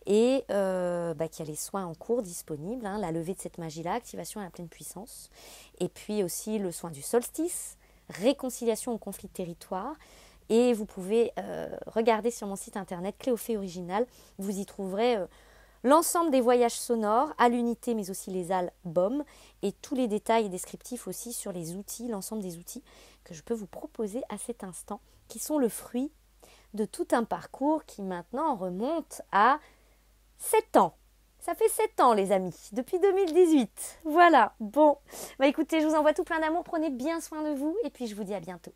et qu'il y a les soins en cours disponibles, hein, la levée de cette magie-là, activation à la pleine puissance, et puis aussi le soin du solstice, réconciliation au conflit de territoire. Et vous pouvez regarder sur mon site internet Cléophée Original, vous y trouverez l'ensemble des voyages sonores à l'unité, mais aussi les albums, et tous les détails et descriptifs aussi sur les outils, l'ensemble des outils que je peux vous proposer à cet instant, qui sont le fruit de tout un parcours qui maintenant remonte à 7 ans. Ça fait 7 ans les amis, depuis 2018. Voilà, bon. Écoutez, je vous envoie tout plein d'amour, prenez bien soin de vous et puis je vous dis à bientôt.